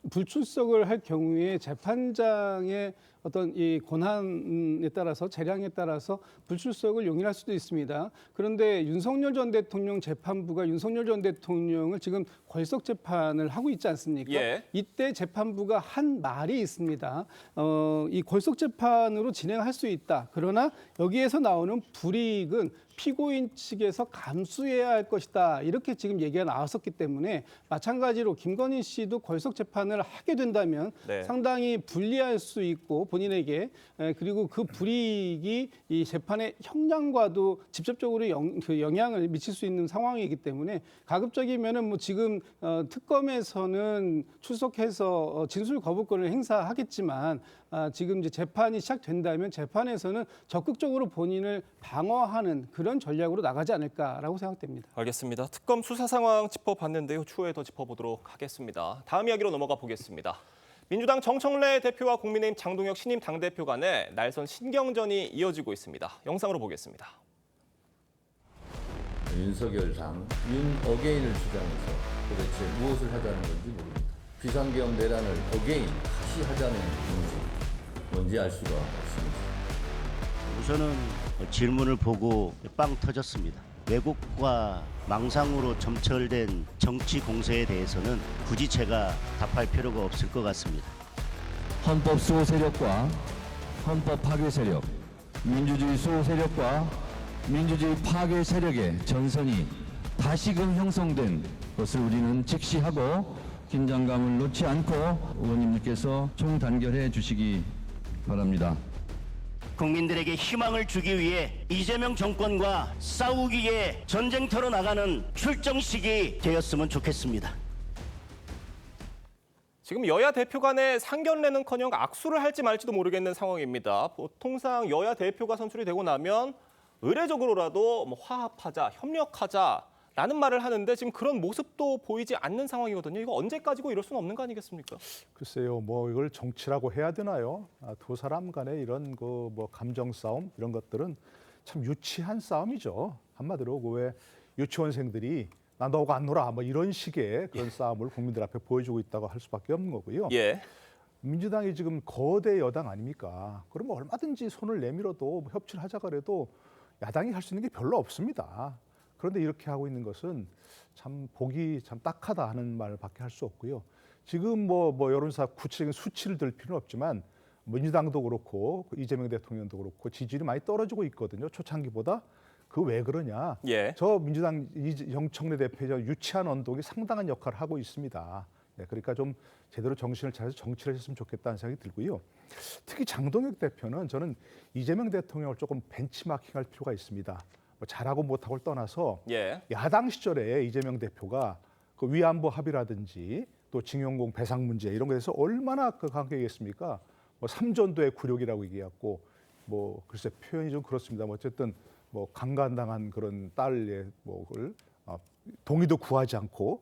불출석을 할 경우에 재판장의 어떤 이 권한에 따라서 재량에 따라서 불출석을 용인할 수도 있습니다. 그런데 윤석열 전 대통령 재판부가 윤석열 전 대통령을 지금 걸석 재판을 하고 있지 않습니까? 예. 이때 재판부가 한 말이 있습니다. 이 걸석 재판으로 진행할 수 있다. 그러나 여기에서 나오는 불이익은 피고인 측에서 감수해야 할 것이다. 이렇게 지금 얘기가 나왔었기 때문에 마찬가지로 김건희 씨도 걸석 재판을 하게 된다면 네. 상당히 불리할 수 있고 본인에게 그리고 그 불이익이 이 재판의 형량과도 직접적으로 영향을 미칠 수 있는 상황이기 때문에 가급적이면은 뭐 지금 특검에서는 출석해서 진술 거부권을 행사하겠지만 지금 이제 재판이 시작된다면 재판에서는 적극적으로 본인을 방어하는 그런 전략으로 나가지 않을까라고 생각됩니다. 알겠습니다. 특검 수사 상황 짚어봤는데요. 추후에 더 짚어보도록 하겠습니다. 다음 이야기로 넘어가 보겠습니다. 민주당 정청래 대표와 국민의힘 장동혁 신임 당대표 간의 날선 신경전이 이어지고 있습니다. 영상으로 보겠습니다. 윤석열상 윤어게인을 주장해서 도대체 무엇을 하자는 건지 모릅니다. 비상계엄 내란을 어게인 다시 하자는 건지 뭔지 알 수가 없습니다. 우선은 질문을 보고 빵 터졌습니다. 왜곡과 망상으로 점철된 정치 공세에 대해서는 굳이 제가 답할 필요가 없을 것 같습니다. 헌법 수호 세력과 헌법 파괴 세력, 민주주의 수호 세력과 민주주의 파괴 세력의 전선이 다시금 형성된 것을 우리는 직시하고 긴장감을 놓지 않고 의원님들께서 총단결해 주시기 바랍니다. 국민들에게 희망을 주기 위해 이재명 정권과 싸우기 위해 전쟁터로 나가는 출정식이 되었으면 좋겠습니다. 지금 여야 대표 간의 상견례는커녕 악수를 할지 말지도 모르겠는 상황입니다. 보통상 여야 대표가 선출이 되고 나면 의례적으로라도 뭐 화합하자, 협력하자라는 말을 하는데 지금 그런 모습도 보이지 않는 상황이거든요. 이거 언제까지고 이럴 수는 없는 거 아니겠습니까? 글쎄요, 뭐 이걸 정치라고 해야 되나요? 두 사람 간의 이런 그 뭐 감정 싸움 이런 것들은 참 유치한 싸움이죠. 한마디로 그 왜 유치원생들이 나 너하고 안 놀아 뭐 이런 식의 그런 싸움을 국민들 앞에 보여주고 있다고 할 수밖에 없는 거고요. 예. 민주당이 지금 거대 여당 아닙니까? 그러면 얼마든지 손을 내밀어도 뭐 협치를 하자 그래도 야당이 할 수 있는 게 별로 없습니다. 그런데 이렇게 하고 있는 것은 참 보기 참 딱하다 하는 말밖에 할 수 없고요. 지금 뭐 여론조사 구체적인 수치를 들 필요는 없지만 민주당도 그렇고 이재명 대통령도 그렇고 지지율이 많이 떨어지고 있거든요. 초창기보다. 그 왜 그러냐? 예. 저 민주당 정청래 대표의 유치한 언덕이 상당한 역할을 하고 있습니다. 네, 그러니까 좀 제대로 정신을 차려서 정치를 했으면 좋겠다는 생각이 들고요. 특히 장동혁 대표는 저는 이재명 대통령을 조금 벤치마킹할 필요가 있습니다. 뭐 잘하고 못하고를 떠나서 예. 야당 시절에 이재명 대표가 그 위안부 합의라든지 또 징용공 배상 문제 이런 거에서 얼마나 그 강경했습니까? 뭐 삼전도의 굴욕이라고 얘기했고 뭐 글쎄 표현이 좀 그렇습니다. 뭐 어쨌든 뭐 강간당한 그런 딸의 뭐를 동의도 구하지 않고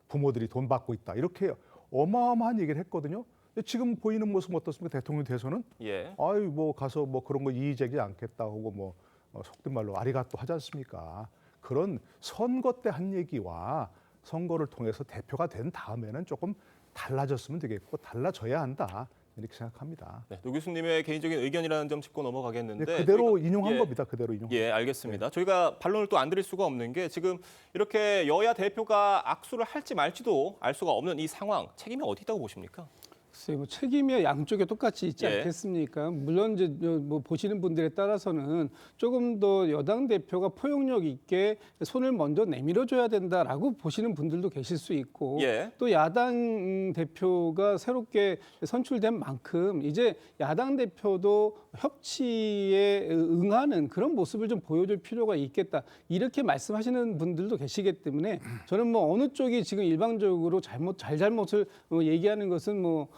부모들이 돈 받고 있다 이렇게 어마어마한 얘기를 했거든요. 근데 지금 보이는 모습 어떻습니까? 대통령 돼서는 예. 아유 뭐 가서 뭐 그런 거 이의제기 않겠다 하고 뭐 속된 말로 아리가또 하지 않습니까? 그런 선거 때 한 얘기와 선거를 통해서 대표가 된 다음에는 조금 달라졌으면 되겠고 달라져야 한다. 이렇게 생각합니다. 네, 노 교수님의 개인적인 의견이라는 점 짚고 넘어가겠는데 네, 그대로 저희가, 인용한 겁니다. 그대로 인용. 예, 알겠습니다. 저희가 반론을 또 안 드릴 수가 없는 게 지금 이렇게 여야 대표가 악수를 할지 말지도 알 수가 없는 이 상황 책임이 어디 있다고 보십니까? 글쎄요, 뭐 책임이 양쪽에 똑같이 있지 예. 않겠습니까? 물론 이제 뭐 보시는 분들에 따라서는 조금 더 여당 대표가 포용력 있게 손을 먼저 내밀어줘야 된다라고 보시는 분들도 계실 수 있고 예. 또 야당 대표가 새롭게 선출된 만큼 이제 야당 대표도 협치에 응하는 그런 모습을 좀 보여줄 필요가 있겠다 이렇게 말씀하시는 분들도 계시기 때문에 저는 뭐 어느 쪽이 지금 일방적으로 잘잘못을 얘기하는 것은 뭐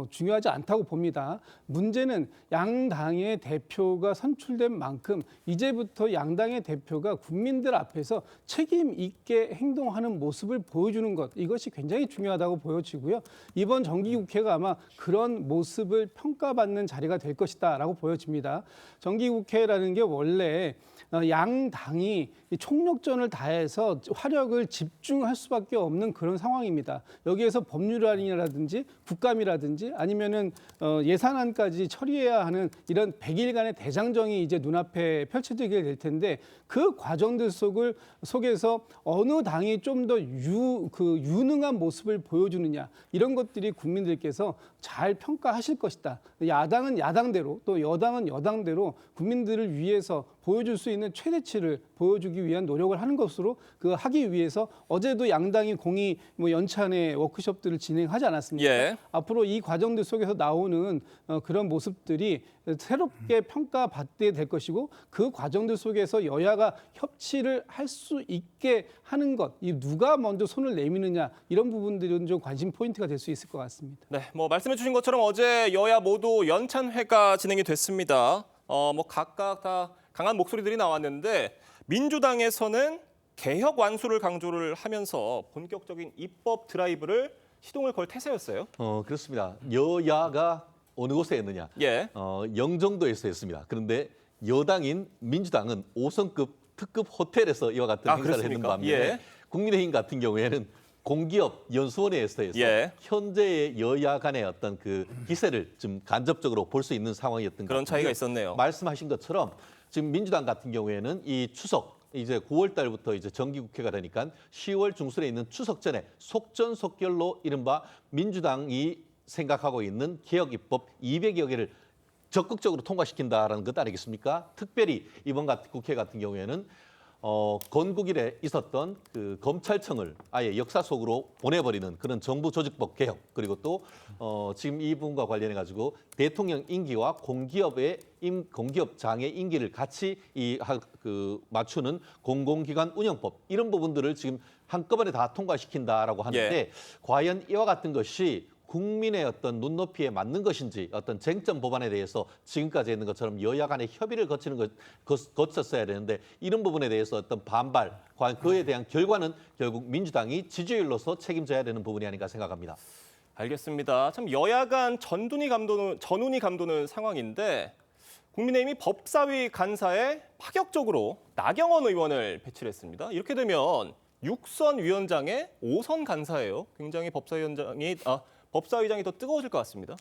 중요하지 않다고 봅니다. 문제는 양당의 대표가 선출된 만큼 이제부터 양당의 대표가 국민들 앞에서 책임 있게 행동하는 모습을 보여주는 것 이것이 굉장히 중요하다고 보여지고요. 이번 정기국회가 아마 그런 모습을 평가받는 자리가 될 것이다라고 보여집니다. 정기국회라는 게 원래 양당이 총력전을 다해서 화력을 집중할 수밖에 없는 그런 상황입니다. 여기에서 법률안이라든지 국감이라든지 아니면은 예산안까지 처리해야 하는 이런 100일간의 대장정이 이제 눈앞에 펼쳐지게 될 텐데 그 과정들 속에서 어느 당이 좀 더 유능한 모습을 보여주느냐 이런 것들이 국민들께서 잘 평가하실 것이다. 야당은 야당대로 또 여당은 여당대로 국민들을 위해서 보여줄 수 있는 최대치를 보여주기 위한 노력을 하는 것으로 하기 위해서 어제도 양당이 공의 연찬의 워크숍들을 진행하지 않았습니까? 예. 앞으로 이 과정들 속에서 나오는 그런 모습들이 새롭게 평가받게 될 것이고 그 과정들 속에서 여야가 협치를 할 수 있게 하는 것, 이 누가 먼저 손을 내미느냐 이런 부분들은 좀 관심 포인트가 될 수 있을 것 같습니다. 네, 뭐 말씀해 주신 것처럼 어제 여야 모두 연찬회가 진행이 됐습니다. 뭐 각각 다 강한 목소리들이 나왔는데 민주당에서는 개혁 완수를 강조를 하면서 본격적인 입법 드라이브를 시동을 걸 태세였어요. 그렇습니다. 여야가 어느 곳에 했느냐? 예. 영종도에서 했습니다. 그런데 여당인 민주당은 5성급 특급 호텔에서 이와 같은 행사를 그렇습니까? 했는 반면에 예. 국민의힘 같은 경우에는 공기업 연수원회에서 해서 예. 현재의 여야 간의 어떤 그 기세를 좀 간접적으로 볼 수 있는 상황이었던 그런 것 같고요. 차이가 있었네요. 말씀하신 것처럼 지금 민주당 같은 경우에는 이 추석 이제 9월 달부터 이제 정기국회가 되니까 10월 중순에 있는 추석 전에 속전속결로 이른바 민주당이 생각하고 있는 개혁 입법 200여 개를 적극적으로 통과시킨다라는 것 아니겠습니까? 특별히 이번 국회 같은 경우에는 건국 이래 있었던 그 검찰청을 아예 역사 속으로 보내버리는 그런 정부 조직법 개혁 그리고 또 지금 이 부분과 관련해 가지고 대통령 임기와 공기업장의 임기를 같이 맞추는 공공기관 운영법 이런 부분들을 지금 한꺼번에 다 통과시킨다라고 하는데 예. 과연 이와 같은 것이 국민의 어떤 눈높이에 맞는 것인지 어떤 쟁점 법안에 대해서 지금까지 했는 것처럼 여야 간의 협의를 거쳤어야 되는데 이런 부분에 대해서 어떤 반발, 과연 그에 대한 결과는 결국 민주당이 지지율로서 책임져야 되는 부분이 아닌가 생각합니다. 알겠습니다. 참 여야 간 전운이 감도는 상황인데 국민의힘이 법사위 간사에 파격적으로 나경원 의원을 배치를 했습니다. 이렇게 되면 6선 위원장에 5선 간사예요. 굉장히 법사위장이 더 뜨거워질 것 같습니다.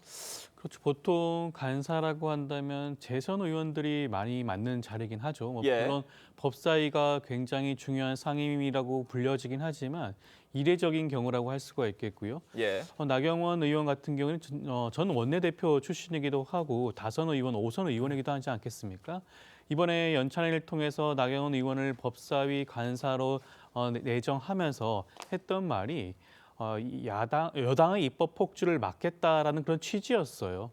그렇죠. 보통 간사라고 한다면 재선 의원들이 많이 맡는 자리긴 하죠. 예. 물론 법사위가 굉장히 중요한 상임위라고 불려지긴 하지만 이례적인 경우라고 할 수가 있겠고요. 예. 나경원 의원 같은 경우는 전 원내대표 출신이기도 하고 다선 의원, 5선 의원이기도 하지 않겠습니까? 이번에 연찬회를 통해서 나경원 의원을 법사위 간사로 내정하면서 했던 말이 여당의 입법 폭주를 막겠다라는 그런 취지였어요.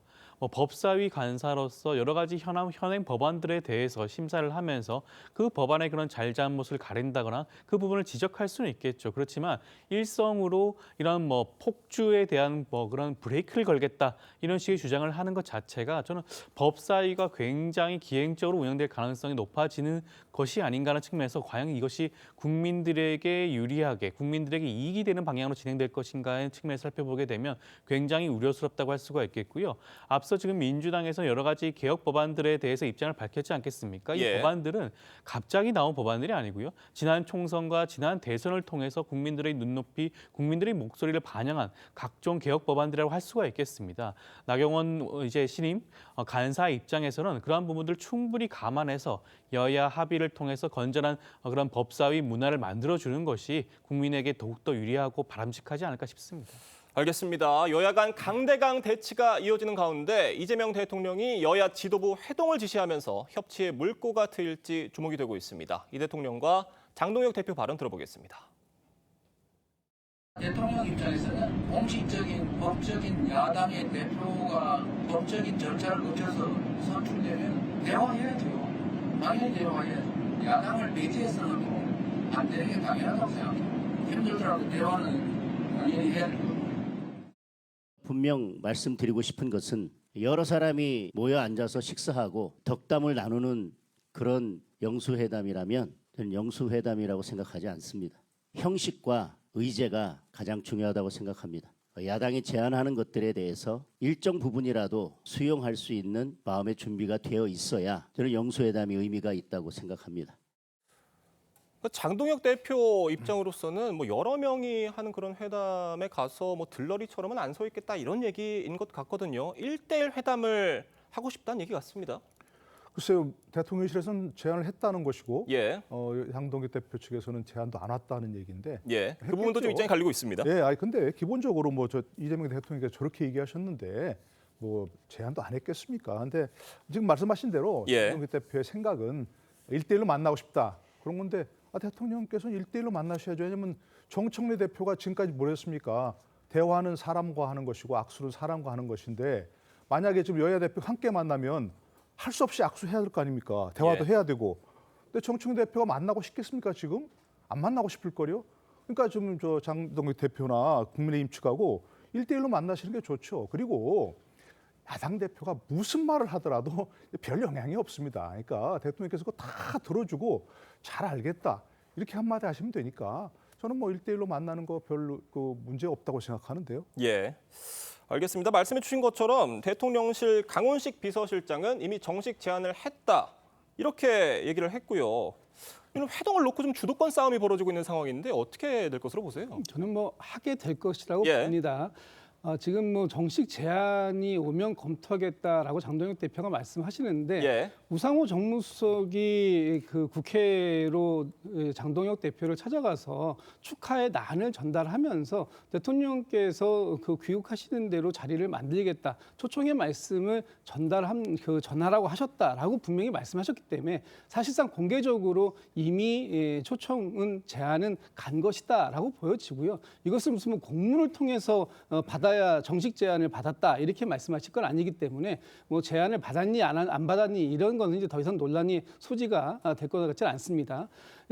법사위 간사로서 여러 가지 현행 법안들에 대해서 심사를 하면서 그 법안의 그런 잘잘못을 가린다거나 그 부분을 지적할 수는 있겠죠. 그렇지만 일성으로 이런 폭주에 대한 그런 브레이크를 걸겠다 이런 식의 주장을 하는 것 자체가 저는 법사위가 굉장히 기행적으로 운영될 가능성이 높아지는 것이 아닌가 하는 측면에서 과연 이것이 국민들에게 유리하게 국민들에게 이익이 되는 방향으로 진행될 것인가의 측면에서 살펴보게 되면 굉장히 우려스럽다고 할 수가 있겠고요. 앞서 지금 민주당에서 여러 가지 개혁 법안들에 대해서 입장을 밝혔지 않겠습니까? 이 법안들은 갑자기 나온 법안들이 아니고요. 지난 총선과 지난 대선을 통해서 국민들의 눈높이, 국민들의 목소리를 반영한 각종 개혁 법안들이라고 할 수가 있겠습니다. 나경원 신임 간사 입장에서는 그러한 부분들을 충분히 감안해서 여야 합의를 통해서 건전한 그런 법사위 문화를 만들어주는 것이 국민에게 더욱더 유리하고 바람직하지 않을까 싶습니다. 알겠습니다. 여야 간 강대강 대치가 이어지는 가운데 이재명 대통령이 여야 지도부 회동을 지시하면서 협치의 물꼬가 트일지 주목이 되고 있습니다. 이 대통령과 장동혁 대표 발언 들어보겠습니다. 대통령 입장에서는 공식적인 법적인 야당의 대표가 법적인 절차를 거쳐서 선출되면 대화해야죠. 당연히 대화해야죠. 야당을 배제해서는 안 되는 게 당연하다고 생각해요. 힘들더라도 대화는 당연히 해야 됩니다. 분명 말씀드리고 싶은 것은 여러 사람이 모여 앉아서 식사하고 덕담을 나누는 그런 영수회담이라면 저는 영수회담이라고 생각하지 않습니다. 형식과 의제가 가장 중요하다고 생각합니다. 야당이 제안하는 것들에 대해서 일정 부분이라도 수용할 수 있는 마음의 준비가 되어 있어야 저는 영수회담이 의미가 있다고 생각합니다. 장동혁 대표 입장으로서는 뭐 여러 명이 하는 그런 회담에 가서 뭐 들러리처럼은 안 서 있겠다 이런 얘기인 것 같거든요. 1대1 회담을 하고 싶다는 얘기 같습니다. 글쎄요, 대통령실에서는 제안을 했다는 것이고 예. 장동혁 대표 측에서는 제안도 안 왔다는 얘기인데. 예. 그 부분도 좀 입장이 갈리고 있습니다. 예, 아니 근데 기본적으로 뭐 저 이재명 대통령께서 저렇게 얘기하셨는데 뭐 제안도 안 했겠습니까? 근데 지금 말씀하신 대로 예. 장동혁 대표의 생각은 1대1로 만나고 싶다 그런 건데 대통령께서는 1대1로 만나셔야죠. 왜냐하면 정청래 대표가 지금까지 뭘 했습니까? 대화는 사람과 하는 것이고 악수는 사람과 하는 것인데 만약에 지금 여야 대표 함께 만나면 할 수 없이 악수해야 될 거 아닙니까? 대화도 해야 되고. 근데 정청래 대표가 만나고 싶겠습니까 지금? 안 만나고 싶을 거요. 그러니까 지금 저 장동혁 대표나 국민의힘 측하고 1대1로 만나시는 게 좋죠. 그리고 야당 대표가 무슨 말을 하더라도 별 영향이 없습니다. 그러니까 대통령께서 그거 다 들어주고 잘 알겠다 이렇게 한마디 하시면 되니까 저는 뭐 1대1로 만나는 거 별로 문제 없다고 생각하는데요. 예, 알겠습니다. 말씀해 주신 것처럼 대통령실 강훈식 비서실장은 이미 정식 제안을 했다 이렇게 얘기를 했고요. 이런 회동을 놓고 좀 주도권 싸움이 벌어지고 있는 상황인데 어떻게 될 것으로 보세요? 저는 뭐 하게 될 것이라고 봅니다. 지금 뭐 정식 제안이 오면 검토하겠다라고 장동혁 대표가 말씀하시는데 우상호 정무수석이 그 국회로 장동혁 대표를 찾아가서 축하의 난을 전달하면서 대통령께서 그 귀국하시는 대로 자리를 만들겠다 초청의 말씀을 전하라고 하셨다라고 분명히 말씀하셨기 때문에 사실상 공개적으로 이미 초청은 제안은 간 것이다라고 보여지고요. 이것을 무슨 뭐 공문을 통해서 받아야 정식 제안을 받았다 이렇게 말씀하실 건 아니기 때문에 뭐 제안을 받았니 안 받았니 이런 거는 이제 더 이상 논란이 소지가 될 것 같지는 않습니다.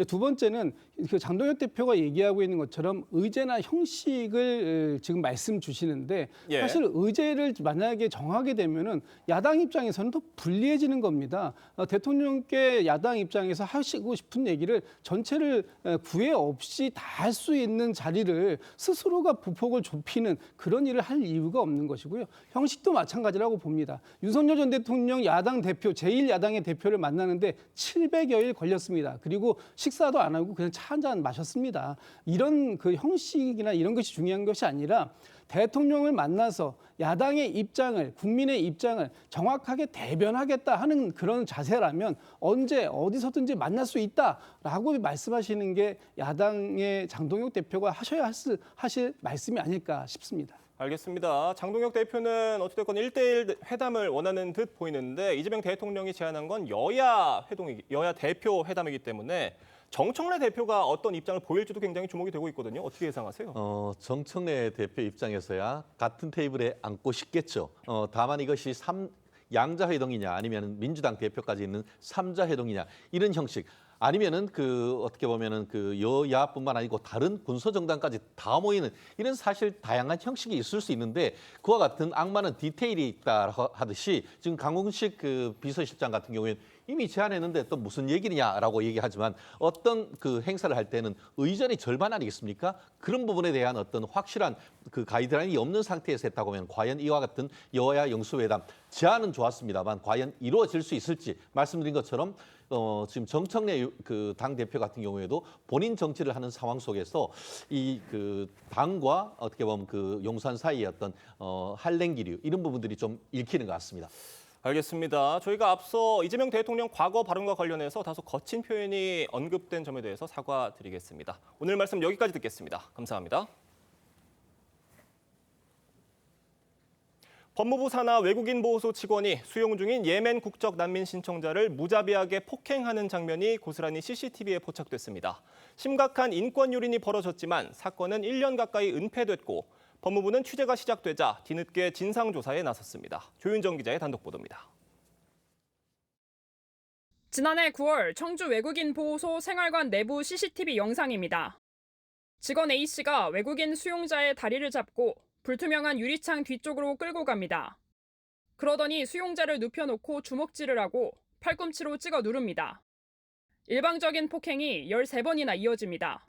두 번째는 그 장동혁 대표가 얘기하고 있는 것처럼 의제나 형식을 지금 말씀 주시는데 사실 의제를 만약에 정하게 되면은 야당 입장에서는 더 불리해지는 겁니다. 대통령께 야당 입장에서 하시고 싶은 얘기를 전체를 구애 없이 다 할 수 있는 자리를 스스로가 부폭을 좁히는 그런 일을 할 이유가 없는 것이고요. 형식도 마찬가지라고 봅니다. 윤석열 전 대통령 야당 대표, 제1야당의 대표를 만나는데 700여일 걸렸습니다. 그리고 식사도 안 하고 그냥 차 한잔 마셨습니다. 이런 그 형식이나 이런 것이 중요한 것이 아니라 대통령을 만나서 야당의 입장을, 국민의 입장을 정확하게 대변하겠다 하는 그런 자세라면 언제 어디서든지 만날 수 있다라고 말씀하시는 게 야당의 장동혁 대표가 하셔야 하실 말씀이 아닐까 싶습니다. 알겠습니다. 장동혁 대표는 어찌됐건 1대1 회담을 원하는 듯 보이는데 이재명 대통령이 제안한 건 여야 대표 회담이기 때문에 정청래 대표가 어떤 입장을 보일지도 굉장히 주목이 되고 있거든요. 어떻게 예상하세요? 정청래 대표 입장에서야 같은 테이블에 앉고 싶겠죠. 다만 이것이 양자 회동이냐 아니면 민주당 대표까지 있는 3자 회동이냐 이런 형식. 아니면은 어떻게 보면은 여야뿐만 아니고 다른 군소 정당까지 다 모이는 이런 사실 다양한 형식이 있을 수 있는데 그와 같은 악마는 디테일이 있다 하듯이 지금 강훈식 비서실장 같은 경우에는 이미 제안했는데 또 무슨 얘기냐라고 얘기하지만 어떤 행사를 할 때는 의전이 절반 아니겠습니까? 그런 부분에 대한 어떤 확실한 가이드라인이 없는 상태에서 했다고 하면 과연 이와 같은 여야 영수회담 제안은 좋았습니다만 과연 이루어질 수 있을지 말씀드린 것처럼 지금 정청래 당 대표 같은 경우에도 본인 정치를 하는 상황 속에서 이 당과 어떻게 보면 용산 사이의 어떤 할랭기류 이런 부분들이 좀 읽히는 것 같습니다. 알겠습니다. 저희가 앞서 이재명 대통령 과거 발언과 관련해서 다소 거친 표현이 언급된 점에 대해서 사과드리겠습니다. 오늘 말씀 여기까지 듣겠습니다. 감사합니다. 법무부 산하 외국인 보호소 직원이 수용 중인 예멘 국적 난민 신청자를 무자비하게 폭행하는 장면이 고스란히 CCTV에 포착됐습니다. 심각한 인권 유린이 벌어졌지만 사건은 1년 가까이 은폐됐고 법무부는 취재가 시작되자 뒤늦게 진상조사에 나섰습니다. 조윤정 기자의 단독 보도입니다. 지난해 9월 청주 외국인 보호소 생활관 내부 CCTV 영상입니다. 직원 A씨가 외국인 수용자의 다리를 잡고 불투명한 유리창 뒤쪽으로 끌고 갑니다. 그러더니 수용자를 눕혀놓고 주먹질을 하고 팔꿈치로 찍어 누릅니다. 일방적인 폭행이 13번이나 이어집니다.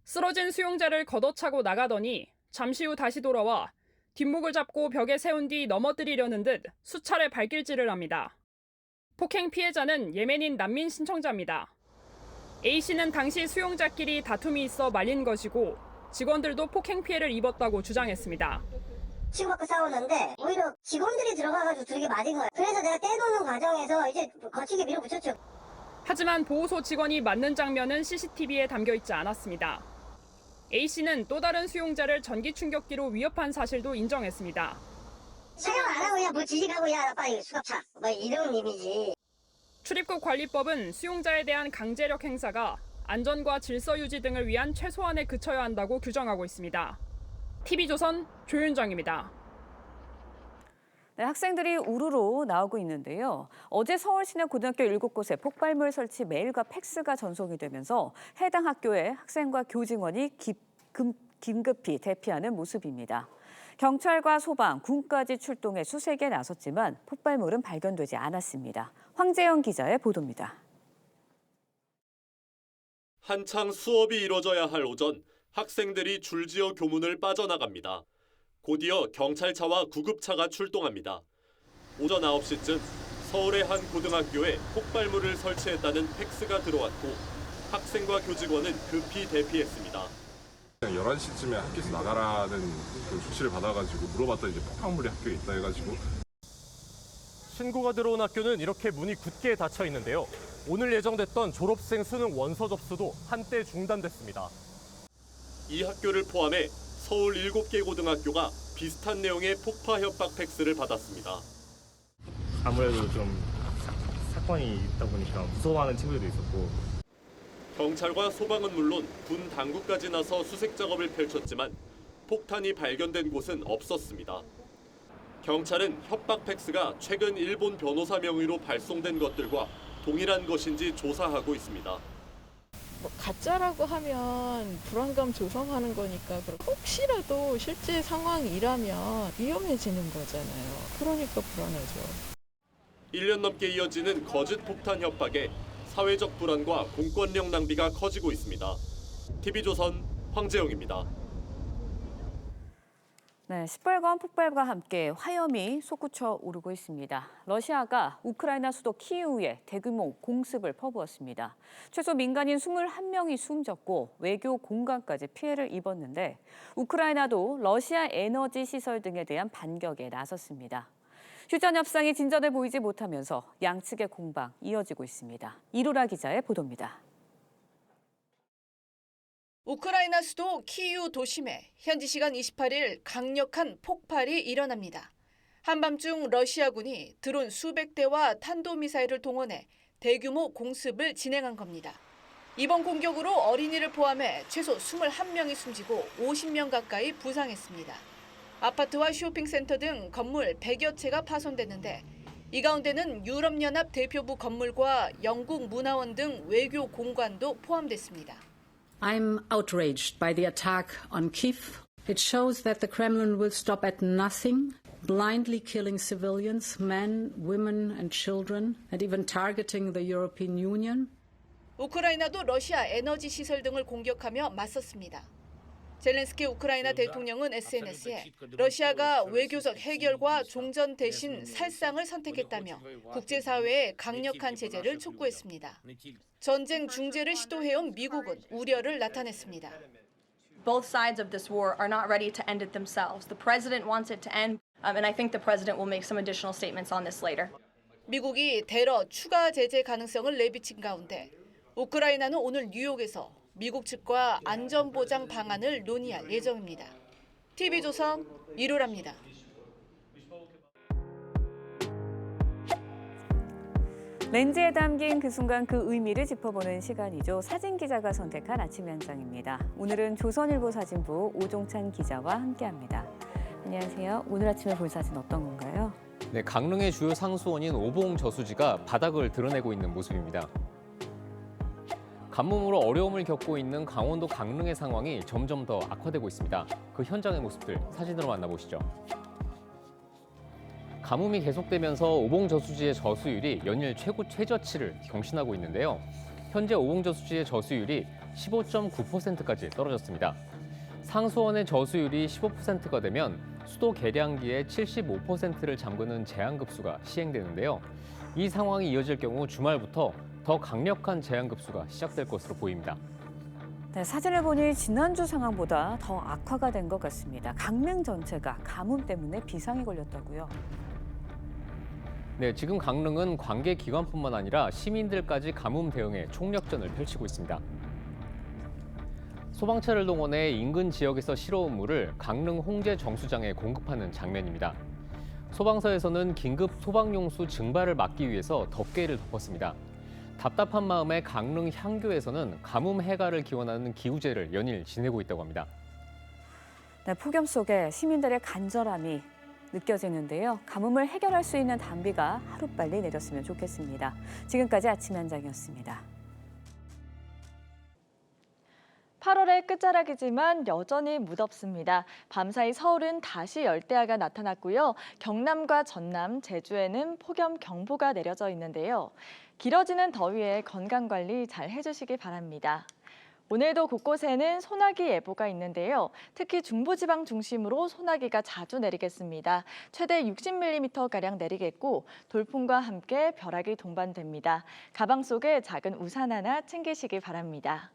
쓰러진 수용자를 걷어차고 나가더니 잠시 후 다시 돌아와 뒷목을 잡고 벽에 세운 뒤 넘어뜨리려는 듯 수차례 발길질을 합니다. 폭행 피해자는 예멘인 난민 신청자입니다. A씨는 당시 수용자끼리 다툼이 있어 말린 것이고 직원들도 폭행 피해를 입었다고 주장했습니다. 치고받고 싸우는데 오히려 직원들이 들어가가지고 두들겨 맞은 거예요. 그래서 내가 떼놓는 과정에서 이제 거치게 밀어붙였죠. 하지만 보호소 직원이 맞는 장면은 CCTV에 담겨 있지 않았습니다. A씨는 또 다른 수용자를 전기 충격기로 위협한 사실도 인정했습니다. 촬영 안 하고 그냥 뭐 지식하고 야 빨리 수갑차 뭐 이런 의미지. 출입국 관리법은 수용자에 대한 강제력 행사가 안전과 질서 유지 등을 위한 최소한에 그쳐야 한다고 규정하고 있습니다. TV조선 조윤정입니다. 네, 학생들이 우르르 나오고 있는데요. 어제 서울 시내 고등학교 7곳에 폭발물 설치 메일과 팩스가 전송이 되면서 해당 학교의 학생과 교직원이 긴급히 대피하는 모습입니다. 경찰과 소방, 군까지 출동해 수색에 나섰지만 폭발물은 발견되지 않았습니다. 황재영 기자의 보도입니다. 한창 수업이 이뤄져야 할 오전, 학생들이 줄지어 교문을 빠져나갑니다. 곧이어 경찰차와 구급차가 출동합니다. 오전 9시쯤 서울의 한 고등학교에 폭발물을 설치했다는 팩스가 들어왔고 학생과 교직원은 급히 대피했습니다. 11시쯤에 학교에서 나가라는 그 조치를 받아가지고 물어봤더니 이제 폭발물이 학교에 있다 해가지고 신고가 들어온 학교는 이렇게 문이 굳게 닫혀 있는데요. 오늘 예정됐던 졸업생 수능 원서 접수도 한때 중단됐습니다. 이 학교를 포함해 서울 7개 고등학교가 비슷한 내용의 폭파 협박 팩스를 받았습니다. 아무래도 좀 사건이 있다 보니까 무서워하는 친구들도 있었고 경찰과 소방은 물론 군 당국까지 나서 수색 작업을 펼쳤지만 폭탄이 발견된 곳은 없었습니다. 경찰은 협박 팩스가 최근 일본 변호사 명의로 발송된 것들과 동일한 것인지 조사하고 있습니다. 가짜라고 하면 불안감 조성하는 거니까 혹시라도 실제 상황이라면 위험해지는 거잖아요. 그러니까 불안하죠. 1년 넘게 이어지는 거짓 폭탄 협박에 사회적 불안과 공권력 낭비가 커지고 있습니다. TV조선 황재영입니다. 네, 시뻘건 폭발과 함께 화염이 솟구쳐 오르고 있습니다. 러시아가 우크라이나 수도 키이우에 대규모 공습을 퍼부었습니다. 최소 민간인 21명이 숨졌고 외교 공간까지 피해를 입었는데 우크라이나도 러시아 에너지 시설 등에 대한 반격에 나섰습니다. 휴전 협상이 진전을 보이지 못하면서 양측의 공방 이어지고 있습니다. 이루라 기자의 보도입니다. 우크라이나 수도 키이우 도심에 현지 시간 28일 강력한 폭발이 일어납니다. 한밤중 러시아군이 드론 수백 대와 탄도미사일을 동원해 대규모 공습을 진행한 겁니다. 이번 공격으로 어린이를 포함해 최소 21명이 숨지고 50명 가까이 부상했습니다. 아파트와 쇼핑센터 등 건물 100여 채가 파손됐는데 이 가운데는 유럽연합 대표부 건물과 영국 문화원 등 외교 공관도 포함됐습니다. I'm outraged by the attack on Kyiv. It shows that the Kremlin will stop at nothing, blindly killing civilians, men, women and children, and even targeting the European Union. 우크라이나도 러시아 에너지 시설 등을 공격하며 맞섰습니다. 젤렌스키 우크라이나 대통령은 SNS에 러시아가 외교적 해결과 종전 대신 살상을 선택했다며 국제사회에 강력한 제재를 촉구했습니다. 전쟁 중재를 시도해온 미국은 우려를 나타냈습니다. Both sides of this war are not ready to end it themselves. The president wants it to end, and I think the president will make some additional statements on this later. 미국이 대러 추가 제재 가능성을 내비친 가운데 우크라이나는 오늘 뉴욕에서 미국 측과 안전보장 방안을 논의할 예정입니다. TV조선 이루라입니다. 렌즈에 담긴 그 순간 그 의미를 짚어보는 시간이죠. 사진 기자가 선택한 아침 현장입니다. 오늘은 조선일보 사진부 오종찬 기자와 함께합니다. 안녕하세요. 오늘 아침에 볼 사진 어떤 건가요? 네, 강릉의 주요 상수원인 오봉 저수지가 바닥을 드러내고 있는 모습입니다. 가뭄으로 어려움을 겪고 있는 강원도 강릉의 상황이 점점 더 악화되고 있습니다. 그 현장의 모습들 사진으로 만나보시죠. 가뭄이 계속되면서 오봉 저수지의 저수율이 연일 최저치를 경신하고 있는데요. 현재 오봉 저수지의 저수율이 15.9%까지 떨어졌습니다. 상수원의 저수율이 15%가 되면 수도 계량기의 75%를 잠그는 제한급수가 시행되는데요. 이 상황이 이어질 경우 주말부터 더 강력한 제한급수가 시작될 것으로 보입니다. 네, 사진을 보니 지난주 상황보다 더 악화가 된 것 같습니다. 강릉 전체가 가뭄 때문에 비상이 걸렸다고요? 네, 지금 강릉은 관계기관뿐만 아니라 시민들까지 가뭄 대응에 총력전을 펼치고 있습니다. 소방차를 동원해 인근 지역에서 실어온 물을 강릉 홍제 정수장에 공급하는 장면입니다. 소방서에서는 긴급 소방용수 증발을 막기 위해서 덮개를 덮었습니다. 답답한 마음에 강릉 향교에서는 가뭄 해가를 기원하는 기우제를 연일 지내고 있다고 합니다. 네, 폭염 속에 시민들의 간절함이 느껴지는데요. 가뭄을 해결할 수 있는 단비가 하루빨리 내렸으면 좋겠습니다. 지금까지 아침 현장이었습니다. 8월의 끝자락이지만 여전히 무덥습니다. 밤사이 서울은 다시 열대야가 나타났고요. 경남과 전남, 제주에는 폭염경보가 내려져 있는데요. 길어지는 더위에 건강관리 잘 해주시기 바랍니다. 오늘도 곳곳에는 소나기 예보가 있는데요. 특히 중부지방 중심으로 소나기가 자주 내리겠습니다. 최대 60mm가량 내리겠고 돌풍과 함께 벼락이 동반됩니다. 가방 속에 작은 우산 하나 챙기시기 바랍니다.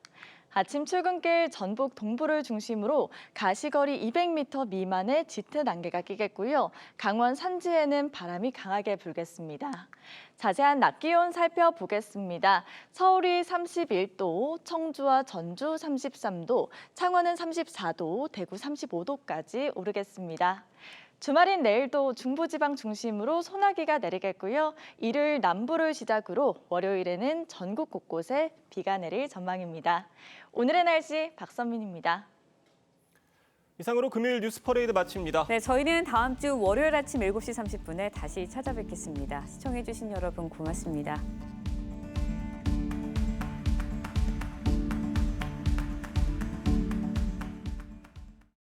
아침 출근길 전북 동부를 중심으로 가시거리 200m 미만의 짙은 안개가 끼겠고요. 강원 산지에는 바람이 강하게 불겠습니다. 자세한 낮 기온 살펴보겠습니다. 서울이 31도, 청주와 전주 33도, 창원은 34도, 대구 35도까지 오르겠습니다. 주말인 내일도 중부지방 중심으로 소나기가 내리겠고요. 일요일 남부를 시작으로 월요일에는 전국 곳곳에 비가 내릴 전망입니다. 오늘의 날씨 박선민입니다. 이상으로 금요일 뉴스 퍼레이드 마칩니다. 네, 저희는 다음 주 월요일 아침 7시 30분에 다시 찾아뵙겠습니다. 시청해주신 여러분 고맙습니다.